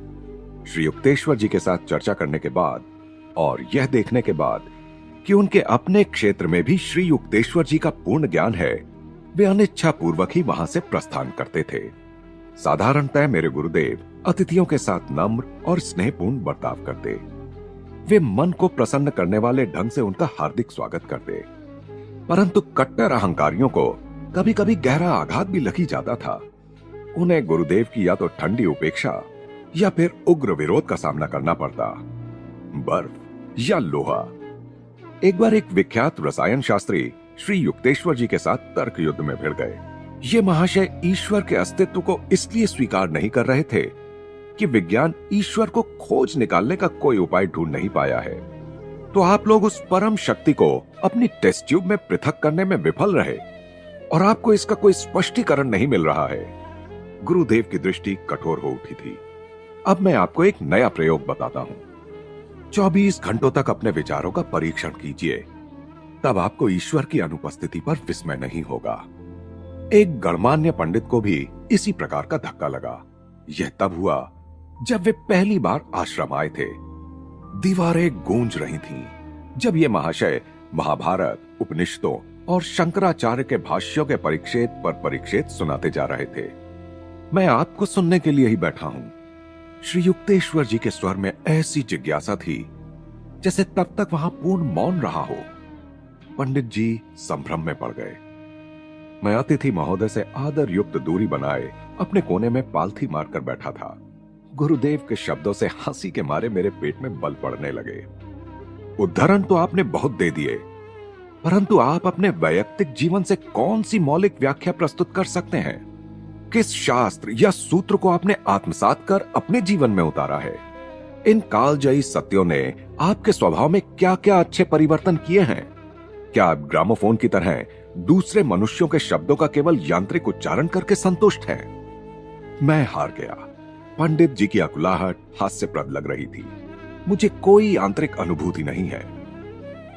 श्री युक्तेश्वर जी के साथ चर्चा करने के बाद और यह देखने के बाद कि उनके अपने क्षेत्र में भी श्री युक्तेश्वर जी का पूर्ण ज्ञान है, वे अनिच्छा पूर्वक ही वहां से प्रस्थान करते थे। साधारणतः मेरे गुरुदेव अतिथियों के साथ नम्र और स्नेहपूर्ण बर्ताव करते। वे मन को प्रसन्न करने वाले ढंग से उनका हार्दिक स्वागत करते, परंतु कट्टर अहंकारियों को कभी कभी गहरा आघात भी लग ही जाता था। उन्हें गुरुदेव की या तो ठंडी उपेक्षा या फिर उग्र विरोध का सामना करना पड़ता, बर्फ या लोहा। एक बार एक विख्यात रसायन शास्त्री श्री युक्तेश्वर जी के साथ तर्क युद्ध में भिड़ गए। ये महाशय ईश्वर के अस्तित्व को इसलिए स्वीकार नहीं कर रहे थे कि विज्ञान ईश्वर को खोज निकालने का कोई उपाय ढूंढ नहीं पाया है, तो आप लोग उस परम शक्ति को अपनी टेस्ट ट्यूब में पृथक करने में विफल रहे और आपको इसका कोई स्पष्टीकरण नहीं मिल रहा है। गुरुदेव की दृष्टि कठोर हो उठी थी। अब मैं आपको एक नया प्रयोग बताता हूं। 24 घंटों तक अपने विचारों का परीक्षण कीजिए, तब आपको ईश्वर की अनुपस्थिति पर विस्मय नहीं होगा। एक गणमान्य पंडित को भी इसी प्रकार का धक्का लगा। यह तब हुआ जब वे पहली बार आश्रम आए थे। दीवारें गूंज रही थीं जब ये महाशय महाभारत, उपनिषदों और शंकराचार्य के भाष्यों के परिच्छेद पर परिच्छेद सुनाते जा रहे थे। मैं आपको सुनने के लिए ही बैठा हूं। श्री युक्तेश्वर जी के स्वर में ऐसी जिज्ञासा थी जैसे तब तक वहां पूर्ण मौन रहा हो। पंडित जी संभ्रम में पड़ गए। मैं अतिथि महोदय से आदर युक्त दूरी बनाए अपने कोने में पालथी मारकर बैठा था। गुरुदेव के शब्दों से हंसी के मारे मेरे पेट में बल पड़ने लगे। उदाहरण तो आपने बहुत दे दिए, परंतु आप अपने वैयक्तिक जीवन से कौन सी मौलिक व्याख्या प्रस्तुत कर सकते हैं? किस शास्त्र या सूत्र को आपने आत्मसात कर अपने जीवन में उतारा है? इन कालजयी सत्यों ने आपके स्वभाव में क्या क्या अच्छे परिवर्तन किए हैं? क्या आप ग्रामोफोन की तरह दूसरे मनुष्यों के शब्दों का केवल यांत्रिक उच्चारण करके संतुष्ट हैं? मैं हार गया। पंडित जी की अकुलाहट हास्यप्रद लग रही थी। मुझे कोई आंतरिक अनुभूति नहीं है।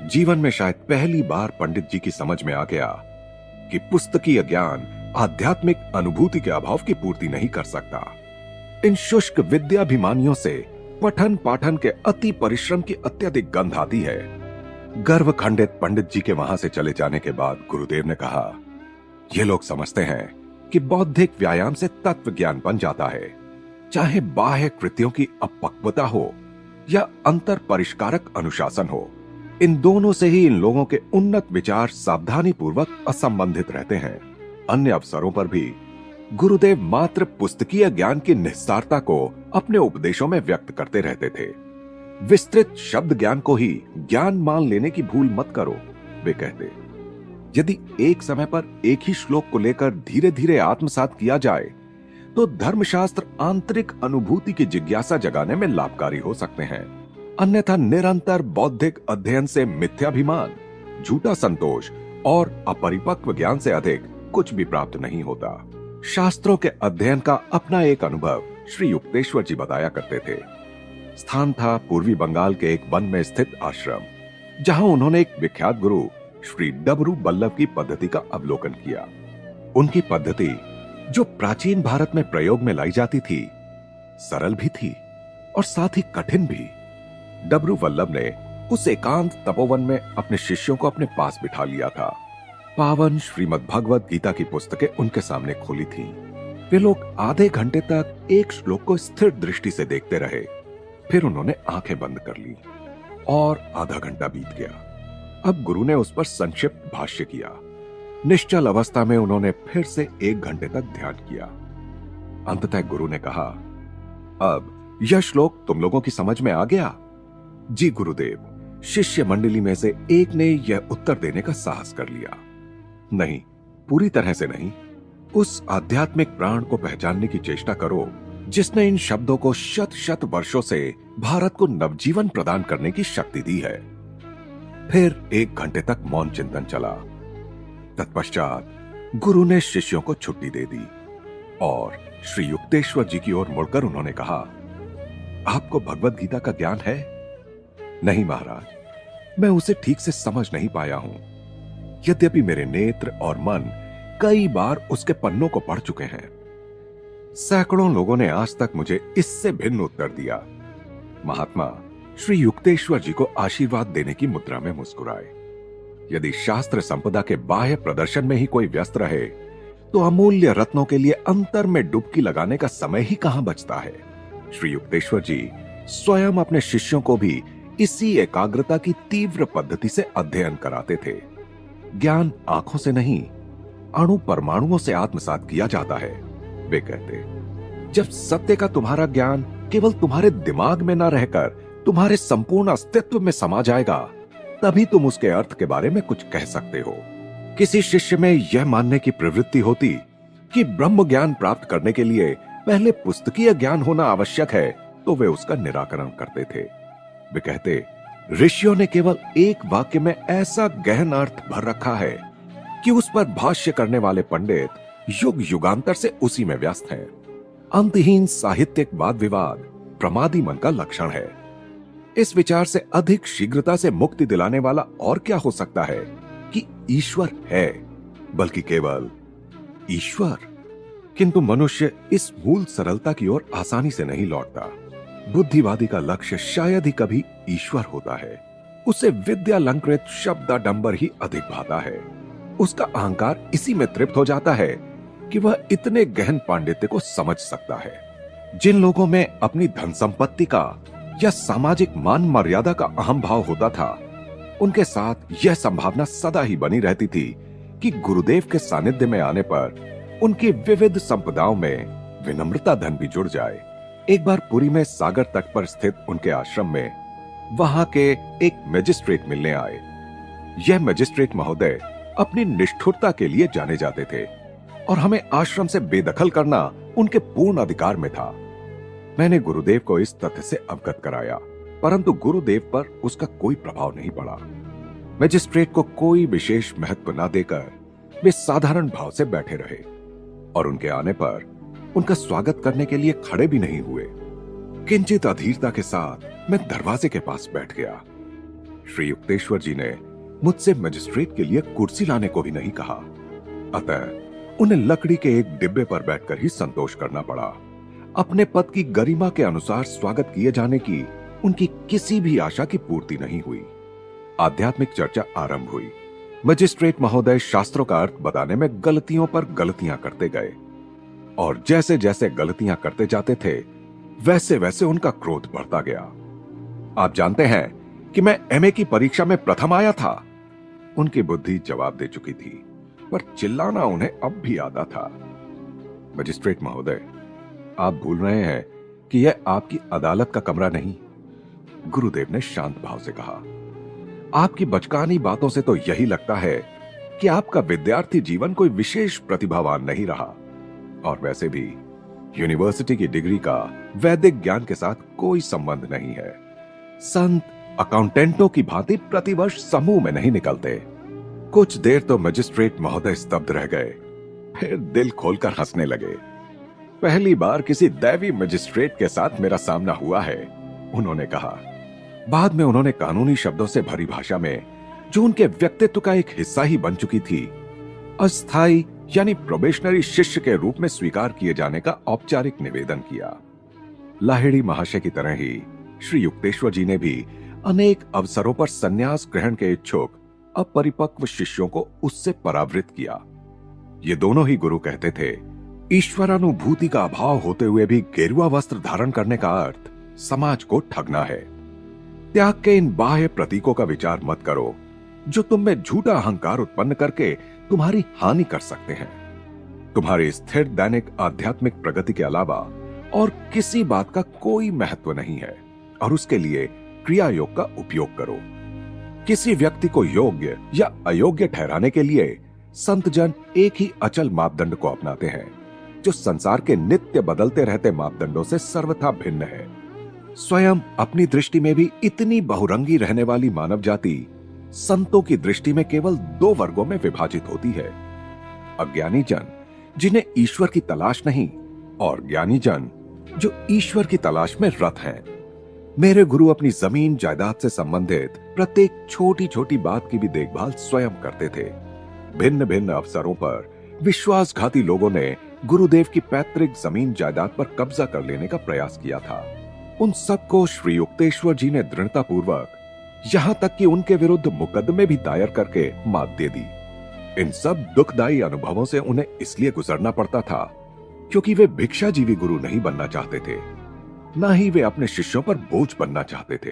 जीवन में शायद पहली बार पंडित जी की समझ में आ गया कि पुस्तकीय ज्ञान आध्यात्मिक अनुभूति के अभाव की पूर्ति नहीं कर सकता। इन शुष्क विद्याभिमानियों से पठन पाठन के अति परिश्रम की अत्यधिक गंध आती है। गर्व खंडित पंडित जी के वहां से चले जाने के बाद गुरुदेव ने कहा, ये लोग समझते हैं कि बौद्धिक व्यायाम से तत्व ज्ञान बन जाता है, चाहे बाह्य कृतियों की अपक्वता हो या अंतर परिष्कारक अनुशासन हो। इन दोनों से ही इन लोगों के उन्नत विचार सावधानी पूर्वक असंबंधित रहते हैं। अन्य अवसरों पर भी गुरुदेव मात्र पुस्तकीय ज्ञान की निस्सारता को अपने उपदेशों में व्यक्त करते रहते थे। विस्तृत शब्द ज्ञान को ही ज्ञान मान लेने की भूल मत करो, वे कहते। यदि एक समय पर एक ही श्लोक को लेकर धीरे धीरे आत्मसात किया जाए तो धर्मशास्त्र आंतरिक अनुभूति की जिज्ञासा जगाने में लाभकारी हो सकते हैं। अन्यथा निरंतर बौद्धिक अध्ययन से मिथ्याभिमान, झूठा संतोष और अपरिपक्व ज्ञान से अधिक कुछ भी प्राप्त नहीं होता। शास्त्रों के अध्ययन का अपना एक अनुभव श्री युक्तेश्वर जी बताया करते थे। स्थान था पूर्वी बंगाल के एक वन में स्थित आश्रम, जहां उन्होंने एक विख्यात गुरु श्री डबरू वल्लभ की पद्धति का अवलोकन किया। उनकी पद्धति, जो प्राचीन भारत में प्रयोग में लाई जाती थी, सरल भी थी और साथ ही कठिन भी। डबरू वल्लभ ने उस एकांत तपोवन में अपने शिष्यों को अपने पास बिठा लिया था। पावन श्रीमद् भगवत गीता की पुस्तकें उनके सामने खोली थीं। वे लोग आधे घंटे तक एक श्लोक को स्थिर दृष्टि से देखते रहे। फिर उन्होंने आंखें बंद कर ली और आधा घंटा बीत गया। अब गुरु ने उस पर संक्षिप्त भाष्य किया। निश्चल अवस्था में उन्होंने फिर से 1 घंटे तक ध्यान किया। अंततः गुरु ने कहा, अब यह श्लोक तुम लोगों की समझ में आ गया? जी गुरुदेव। शिष्य मंडली में से एक ने यह उत्तर देने का साहस कर लिया। नहीं, पूरी तरह से नहीं। उस आध्यात्मिक प्राण को पहचानने की चेष्टा करो जिसने इन शब्दों को शत शत वर्षों से भारत को नवजीवन प्रदान करने की शक्ति दी है। फिर 1 घंटे तक मौन चिंतन चला। तत्पश्चात गुरु ने शिष्यों को छुट्टी दे दी और श्री युक्तेश्वर जी की ओर मुड़कर उन्होंने कहा, आपको भगवत गीता का ज्ञान है? नहीं महाराज, मैं उसे ठीक से समझ नहीं पाया हूं। यद्यपि मेरे नेत्र और मन कई बार उसके पन्नों को पढ़ चुके हैं। सैकड़ों लोगों ने आज तक मुझे इससे भिन्न उत्तर दिया। महात्मा श्री युक्तेश्वर जी को आशीर्वाद देने की मुद्रा में मुस्कुराए। यदि शास्त्र संपदा के बाह्य प्रदर्शन में ही कोई व्यस्त रहे तो अमूल्य रत्नों के लिए अंतर में डुबकी लगाने का समय ही कहां बचता है। श्री युक्तेश्वर जी स्वयं अपने शिष्यों को भी इसी एकाग्रता की तीव्र पद्धति से अध्ययन कराते थे। ज्ञान आंखों से नहीं, अणु परमाणुओं से आत्मसात किया जाता है। वे कहते, जब सत्य का तुम्हारा ज्ञान केवल तुम्हारे दिमाग में न रहकर तुम्हारे संपूर्ण अस्तित्व में समा जाएगा, तभी तुम उसके अर्थ के बारे में कुछ कह सकते हो। किसी शिष्य में यह मानने की प्रवृत्ति होती कि ब्रह्म ज्ञान प्राप्त करने के लिए पहले पुस्तकीय ज्ञान होना आवश्यक है, तो वे उसका निराकरण करते थे। वे कहते, ऋषियों ने केवल एक वाक्य में ऐसा गहन अर्थ भर रखा है कि उस पर भाष्य करने वाले पंडित युग युगांतर से उसी में व्यस्त हैं। अंतहीन साहित्यिक वाद विवाद प्रमादी मन का लक्षण है। इस विचार से अधिक शीघ्रता से मुक्ति दिलाने वाला और क्या हो सकता है कि ईश्वर है, बल्कि केवल ईश्वर। किंतु मनुष्य इस मूल सरलता की ओर आसानी से नहीं लौटता। बुद्धिवादी का लक्ष्य शायद ही कभी ईश्वर होता है। उसे विद्यालंकृत शब्दाडंबर ही अधिक भाता है। उसका अहंकार इसी में तृप्त हो जाता है कि वह इतने गहन पांडित्य को समझ सकता है। जिन लोगों में अपनी धन संपत्ति का या सामाजिक मान मर्यादा का अहम भाव होता था, उनके साथ यह संभावना सदा ही बनी रहती थी कि गुरुदेव के सानिध्य में आने पर उनकी विविध संपदाओं में विनम्रता धन भी जुड़ जाए। एक बार पुरी में सागर तट पर स्थित उनके आश्रम में वहां के एक मजिस्ट्रेट मिलने आए। यह मजिस्ट्रेट महोदय अपनी निष्ठुरता के लिए जाने जाते थे और हमें आश्रम से बेदखल करना उनके पूर्ण अधिकार में था। मैंने गुरुदेव को इस तथ्य से अवगत कराया, परंतु गुरुदेव पर उसका कोई प्रभाव नहीं पड़ा। मजिस्ट्रेट को कोई विशेष महत्व न देकर वे साधारण भाव से बैठे रहे और उनके आने पर उनका स्वागत करने के लिए खड़े भी नहीं हुए। किंचित अधीरता के साथ मैं दरवाजे के पास बैठ गया। श्री युक्तेश्वर जी ने मुझसे मजिस्ट्रेट के लिए कुर्सी लाने को भी नहीं कहा, अतः उन्हें लकड़ी के एक डिब्बे पर बैठकर ही संतोष करना पड़ा। अपने पद की गरिमा के अनुसार स्वागत किए जाने की उनकी किसी भी आशा की पूर्ति नहीं हुई। आध्यात्मिक चर्चा आरंभ हुई। मजिस्ट्रेट महोदय शास्त्रों का अर्थ बताने में गलतियों पर गलतियां करते गए और जैसे जैसे गलतियां करते जाते थे वैसे वैसे उनका क्रोध बढ़ता गया। आप जानते हैं कि मैं एमए की परीक्षा में प्रथम आया था। उनकी बुद्धि जवाब दे चुकी थी, पर चिल्लाना उन्हें अब भी आता था। मजिस्ट्रेट महोदय, आप भूल रहे हैं कि यह आपकी अदालत का कमरा नहीं। गुरुदेव ने शांत भाव से कहा, आपकी बचकानी बातों से तो यही लगता है कि आपका विद्यार्थी जीवन कोई विशेष प्रतिभावान नहीं रहा, और वैसे भी यूनिवर्सिटी की डिग्री का वैदिक ज्ञान के साथ कोई संबंध नहीं है। संत अकाउंटेंटों की भांति प्रतिवर्ष समूह में नहीं निकलते। कुछ देर तो मजिस्ट्रेट महोदय स्तब्ध रह गए, फिर दिल खोलकर हंसने लगे। पहली बार किसी दैवी मजिस्ट्रेट के साथ मेरा सामना हुआ है, उन्होंने कहा। बाद में उन्होंने कानूनी शब्दों से भरी भाषा में, जो उनके व्यक्तित्व का एक हिस्सा ही बन चुकी थी, अस्थायी यानी प्रोबेशनरी शिष्य के रूप में स्वीकार किए जाने का औपचारिक निवेदन किया। लाहिड़ी महाशय की तरह ही श्री युक्तेश्वर जी ने भी अनेक अवसरों पर संन्यास ग्रहण के इच्छुक अपरिपक्व शिष्यों को उससे परावृत किया। ये दोनों ही गुरु कहते थे, ईश्वरानुभूति का अभाव होते हुए भी गेरुआ वस्त्र धारण करने का अर्थ समाज को ठगना है। त्याग के इन बाह्य प्रतीकों का विचार मत करो, जो तुम में झूठा अहंकार उत्पन्न करके तुम्हारी हानि कर सकते हैं। तुम्हारी स्थिर दैनिक आध्यात्मिक प्रगति के अलावा और किसी बात का कोई महत्व नहीं है, और उसके लिए क्रिया योग का उपयोग करो। किसी व्यक्ति को योग्य या अयोग्य ठहराने के लिए संत जन एक ही अचल मापदंड को अपनाते हैं, जो संसार के नित्य बदलते रहते मापदंडों से सर्वथा भिन्न है। स्वयं अपनी दृष्टि में भी इतनी बहुरंगी रहने वाली मानव जाति संतों की दृष्टि में केवल दो वर्गों में विभाजित होती है। अज्ञानी जन, जिन्हें ईश्वर की तलाश नहीं, और ज्ञानी जन, जो ईश्वर की तलाश में रत हैं। मेरे गुरु अपनी जमीन जायदाद से संबंधित प्रत्येक छोटी छोटी बात की भी देखभाल स्वयं करते थे। भिन्न भिन्न अवसरों पर विश्वासघाती लोगों ने गुरुदेव की पैतृक जमीन जायदाद पर कब्जा कर लेने का प्रयास किया था। उन सबको श्री युक्तेश्वर जी ने दृढ़ता पूर्वक, यहां तक कि उनके विरुद्ध मुकदमे भी दायर करके मात दे दी। इन सब दुखदायी अनुभवों से उन्हें इसलिए गुजरना पड़ता था क्योंकि वे भिक्षाजीवी गुरु नहीं बनना चाहते थे, ना ही वे अपने शिष्यों पर बोझ बनना चाहते थे।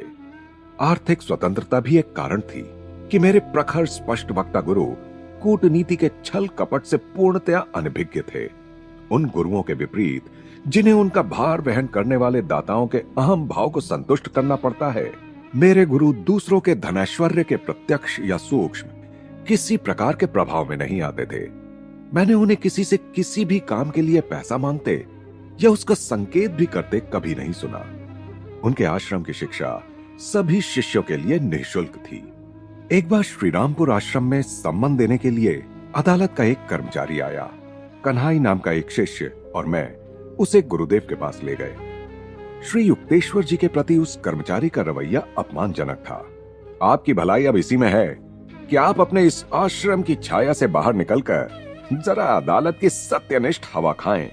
आर्थिक स्वतंत्रता भी एक कारण थी कि मेरे प्रखर स्पष्ट वक्ता गुरु कूटनीति के छल कपट से पूर्णतया अनभिज्ञ थे। उन गुरुओं के विपरीत जिन्हें उनका भार वहन करने वाले दाताओं के अहम भाव को संतुष्ट करना पड़ता है, मेरे गुरु दूसरों के धनैश्वर्य के प्रत्यक्ष या सूक्ष्म किसी प्रकार के प्रभाव में नहीं आते थे। मैंने उन्हें किसी से किसी भी काम के लिए पैसा मांगते या उसका संकेत भी करते कभी नहीं सुना। उनके आश्रम की शिक्षा सभी शिष्यों के लिए निःशुल्क थी। एक बार श्रीरामपुर आश्रम में सम्मान देने के लिए अदालत का एक कर्मचारी आया। कन्हाई नाम का एक शिष्य और मैं उसे गुरुदेव के पास ले गए। श्री युक्तेश्वर जी के प्रति उस कर्मचारी का रवैया अपमानजनक था। आपकी भलाई अब इसी में है कि आप अपने इस आश्रम की छाया से बाहर निकलकर जरा अदालत की सत्यनिष्ठ हवा खाएं,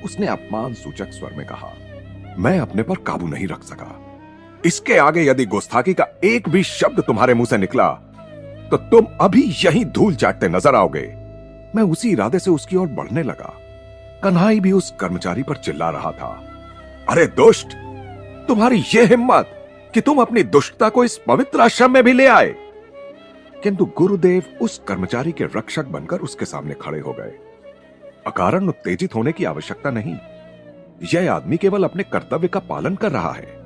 उसने अपमान सूचक स्वर में कहा। मैं अपने पर काबू नहीं रख सका। इसके आगे यदि गुस्ताखी का एक भी शब्द तुम्हारे मुंह से निकला तो तुम अभी यहीं धूल चाटते नजर आओगे। मैं उसी इरादे से उसकी ओर बढ़ने लगा। कन्हाई भी उस कर्मचारी पर चिल्ला रहा था, अरे दुष्ट, तुम्हारी यह हिम्मत कि तुम अपनी दुष्टता को इस पवित्र आश्रम में भी ले आए। किंतु गुरुदेव उस कर्मचारी के रक्षक बनकर उसके सामने खड़े हो गए। अकारण उत्तेजित होने की आवश्यकता नहीं, यह आदमी केवल अपने कर्तव्य का पालन कर रहा है।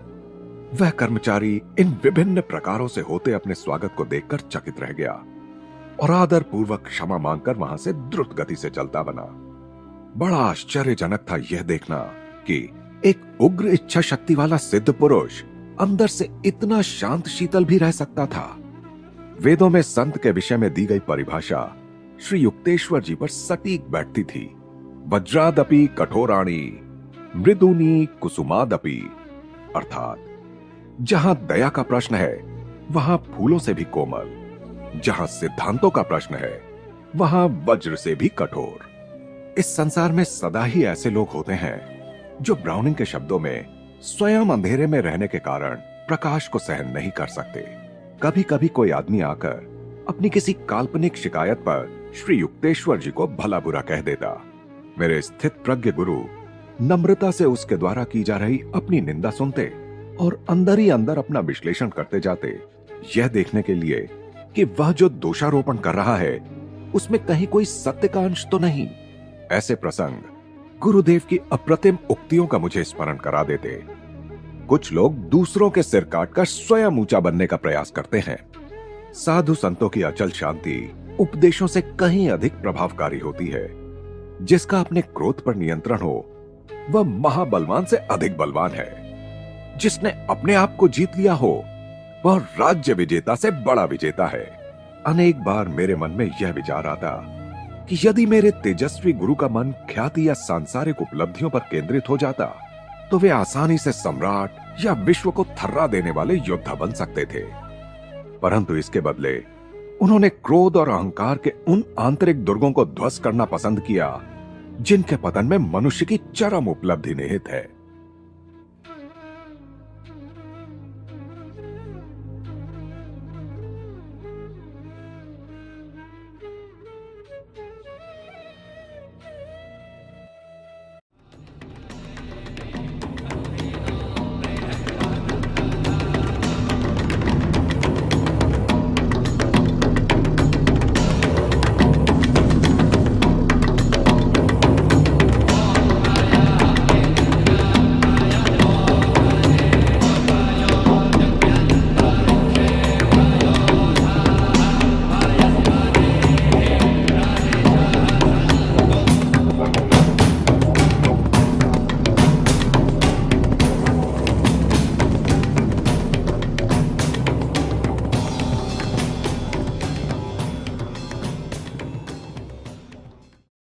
वह कर्मचारी इन विभिन्न प्रकारों से होते अपने स्वागत को देखकर चकित रह गया और आदर पूर्वक क्षमा मांगकर वहां से द्रुत गति से चलता बना। बड़ा आश्चर्यजनक था यह देखना कि एक उग्र इच्छा शक्ति वाला सिद्ध पुरुष अंदर से इतना शांत शीतल भी रह सकता था। वेदों में संत के विषय में दी गई परिभाषा श्री युक्तेश्वर जी पर सटीक बैठती थी। वज्रादपि कठोराणी मृदुनी कुसुमादपि, अर्थात जहां दया का प्रश्न है वहां फूलों से भी कोमल, जहां सिद्धांतों का प्रश्न है वहां वज्र से भी कठोर। इस संसार में सदा ही ऐसे लोग होते हैं जो ब्राउनिंग के शब्दों में स्वयं अंधेरे में रहने के कारण प्रकाश को सहन नहीं कर सकते। कभी कभी कोई आदमी आकर अपनी किसी काल्पनिक शिकायत पर श्री युक्तेश्वर जी को भला बुरा कह देता। मेरे स्थित प्रज्ञ गुरु नम्रता से उसके द्वारा की जा रही अपनी निंदा सुनते और अंदर ही अंदर अपना विश्लेषण करते जाते, यह देखने के लिए कि वह जो दोषारोपण कर रहा है उसमें कहीं कोई सत्य का अंश तो नहीं। ऐसे प्रसंग गुरुदेव की अप्रतिम उक्तियों का मुझे स्मरण करा देते। कुछ लोग दूसरों के सिर काटकर स्वयं ऊंचा बनने का प्रयास करते हैं। साधु संतों की अचल शांति उपदेशों से कहीं अधिक प्रभावकारी होती है। जिसका अपने क्रोध पर नियंत्रण हो वह महाबलवान से अधिक बलवान है। जिसने अपने आप को जीत लिया हो वह राज्य विजेता से बड़ा विजेता है। अनेक बार मेरे मन में यह विचार आता कि यदि मेरे तेजस्वी गुरु का मन ख्याति या सांसारिक उपलब्धियों पर केंद्रित हो जाता तो वे आसानी से सम्राट या विश्व को थर्रा देने वाले योद्धा बन सकते थे। परंतु इसके बदले उन्होंने क्रोध और अहंकार के उन आंतरिक दुर्गों को ध्वस्त करना पसंद किया जिनके पतन में मनुष्य की चरम उपलब्धि निहित है।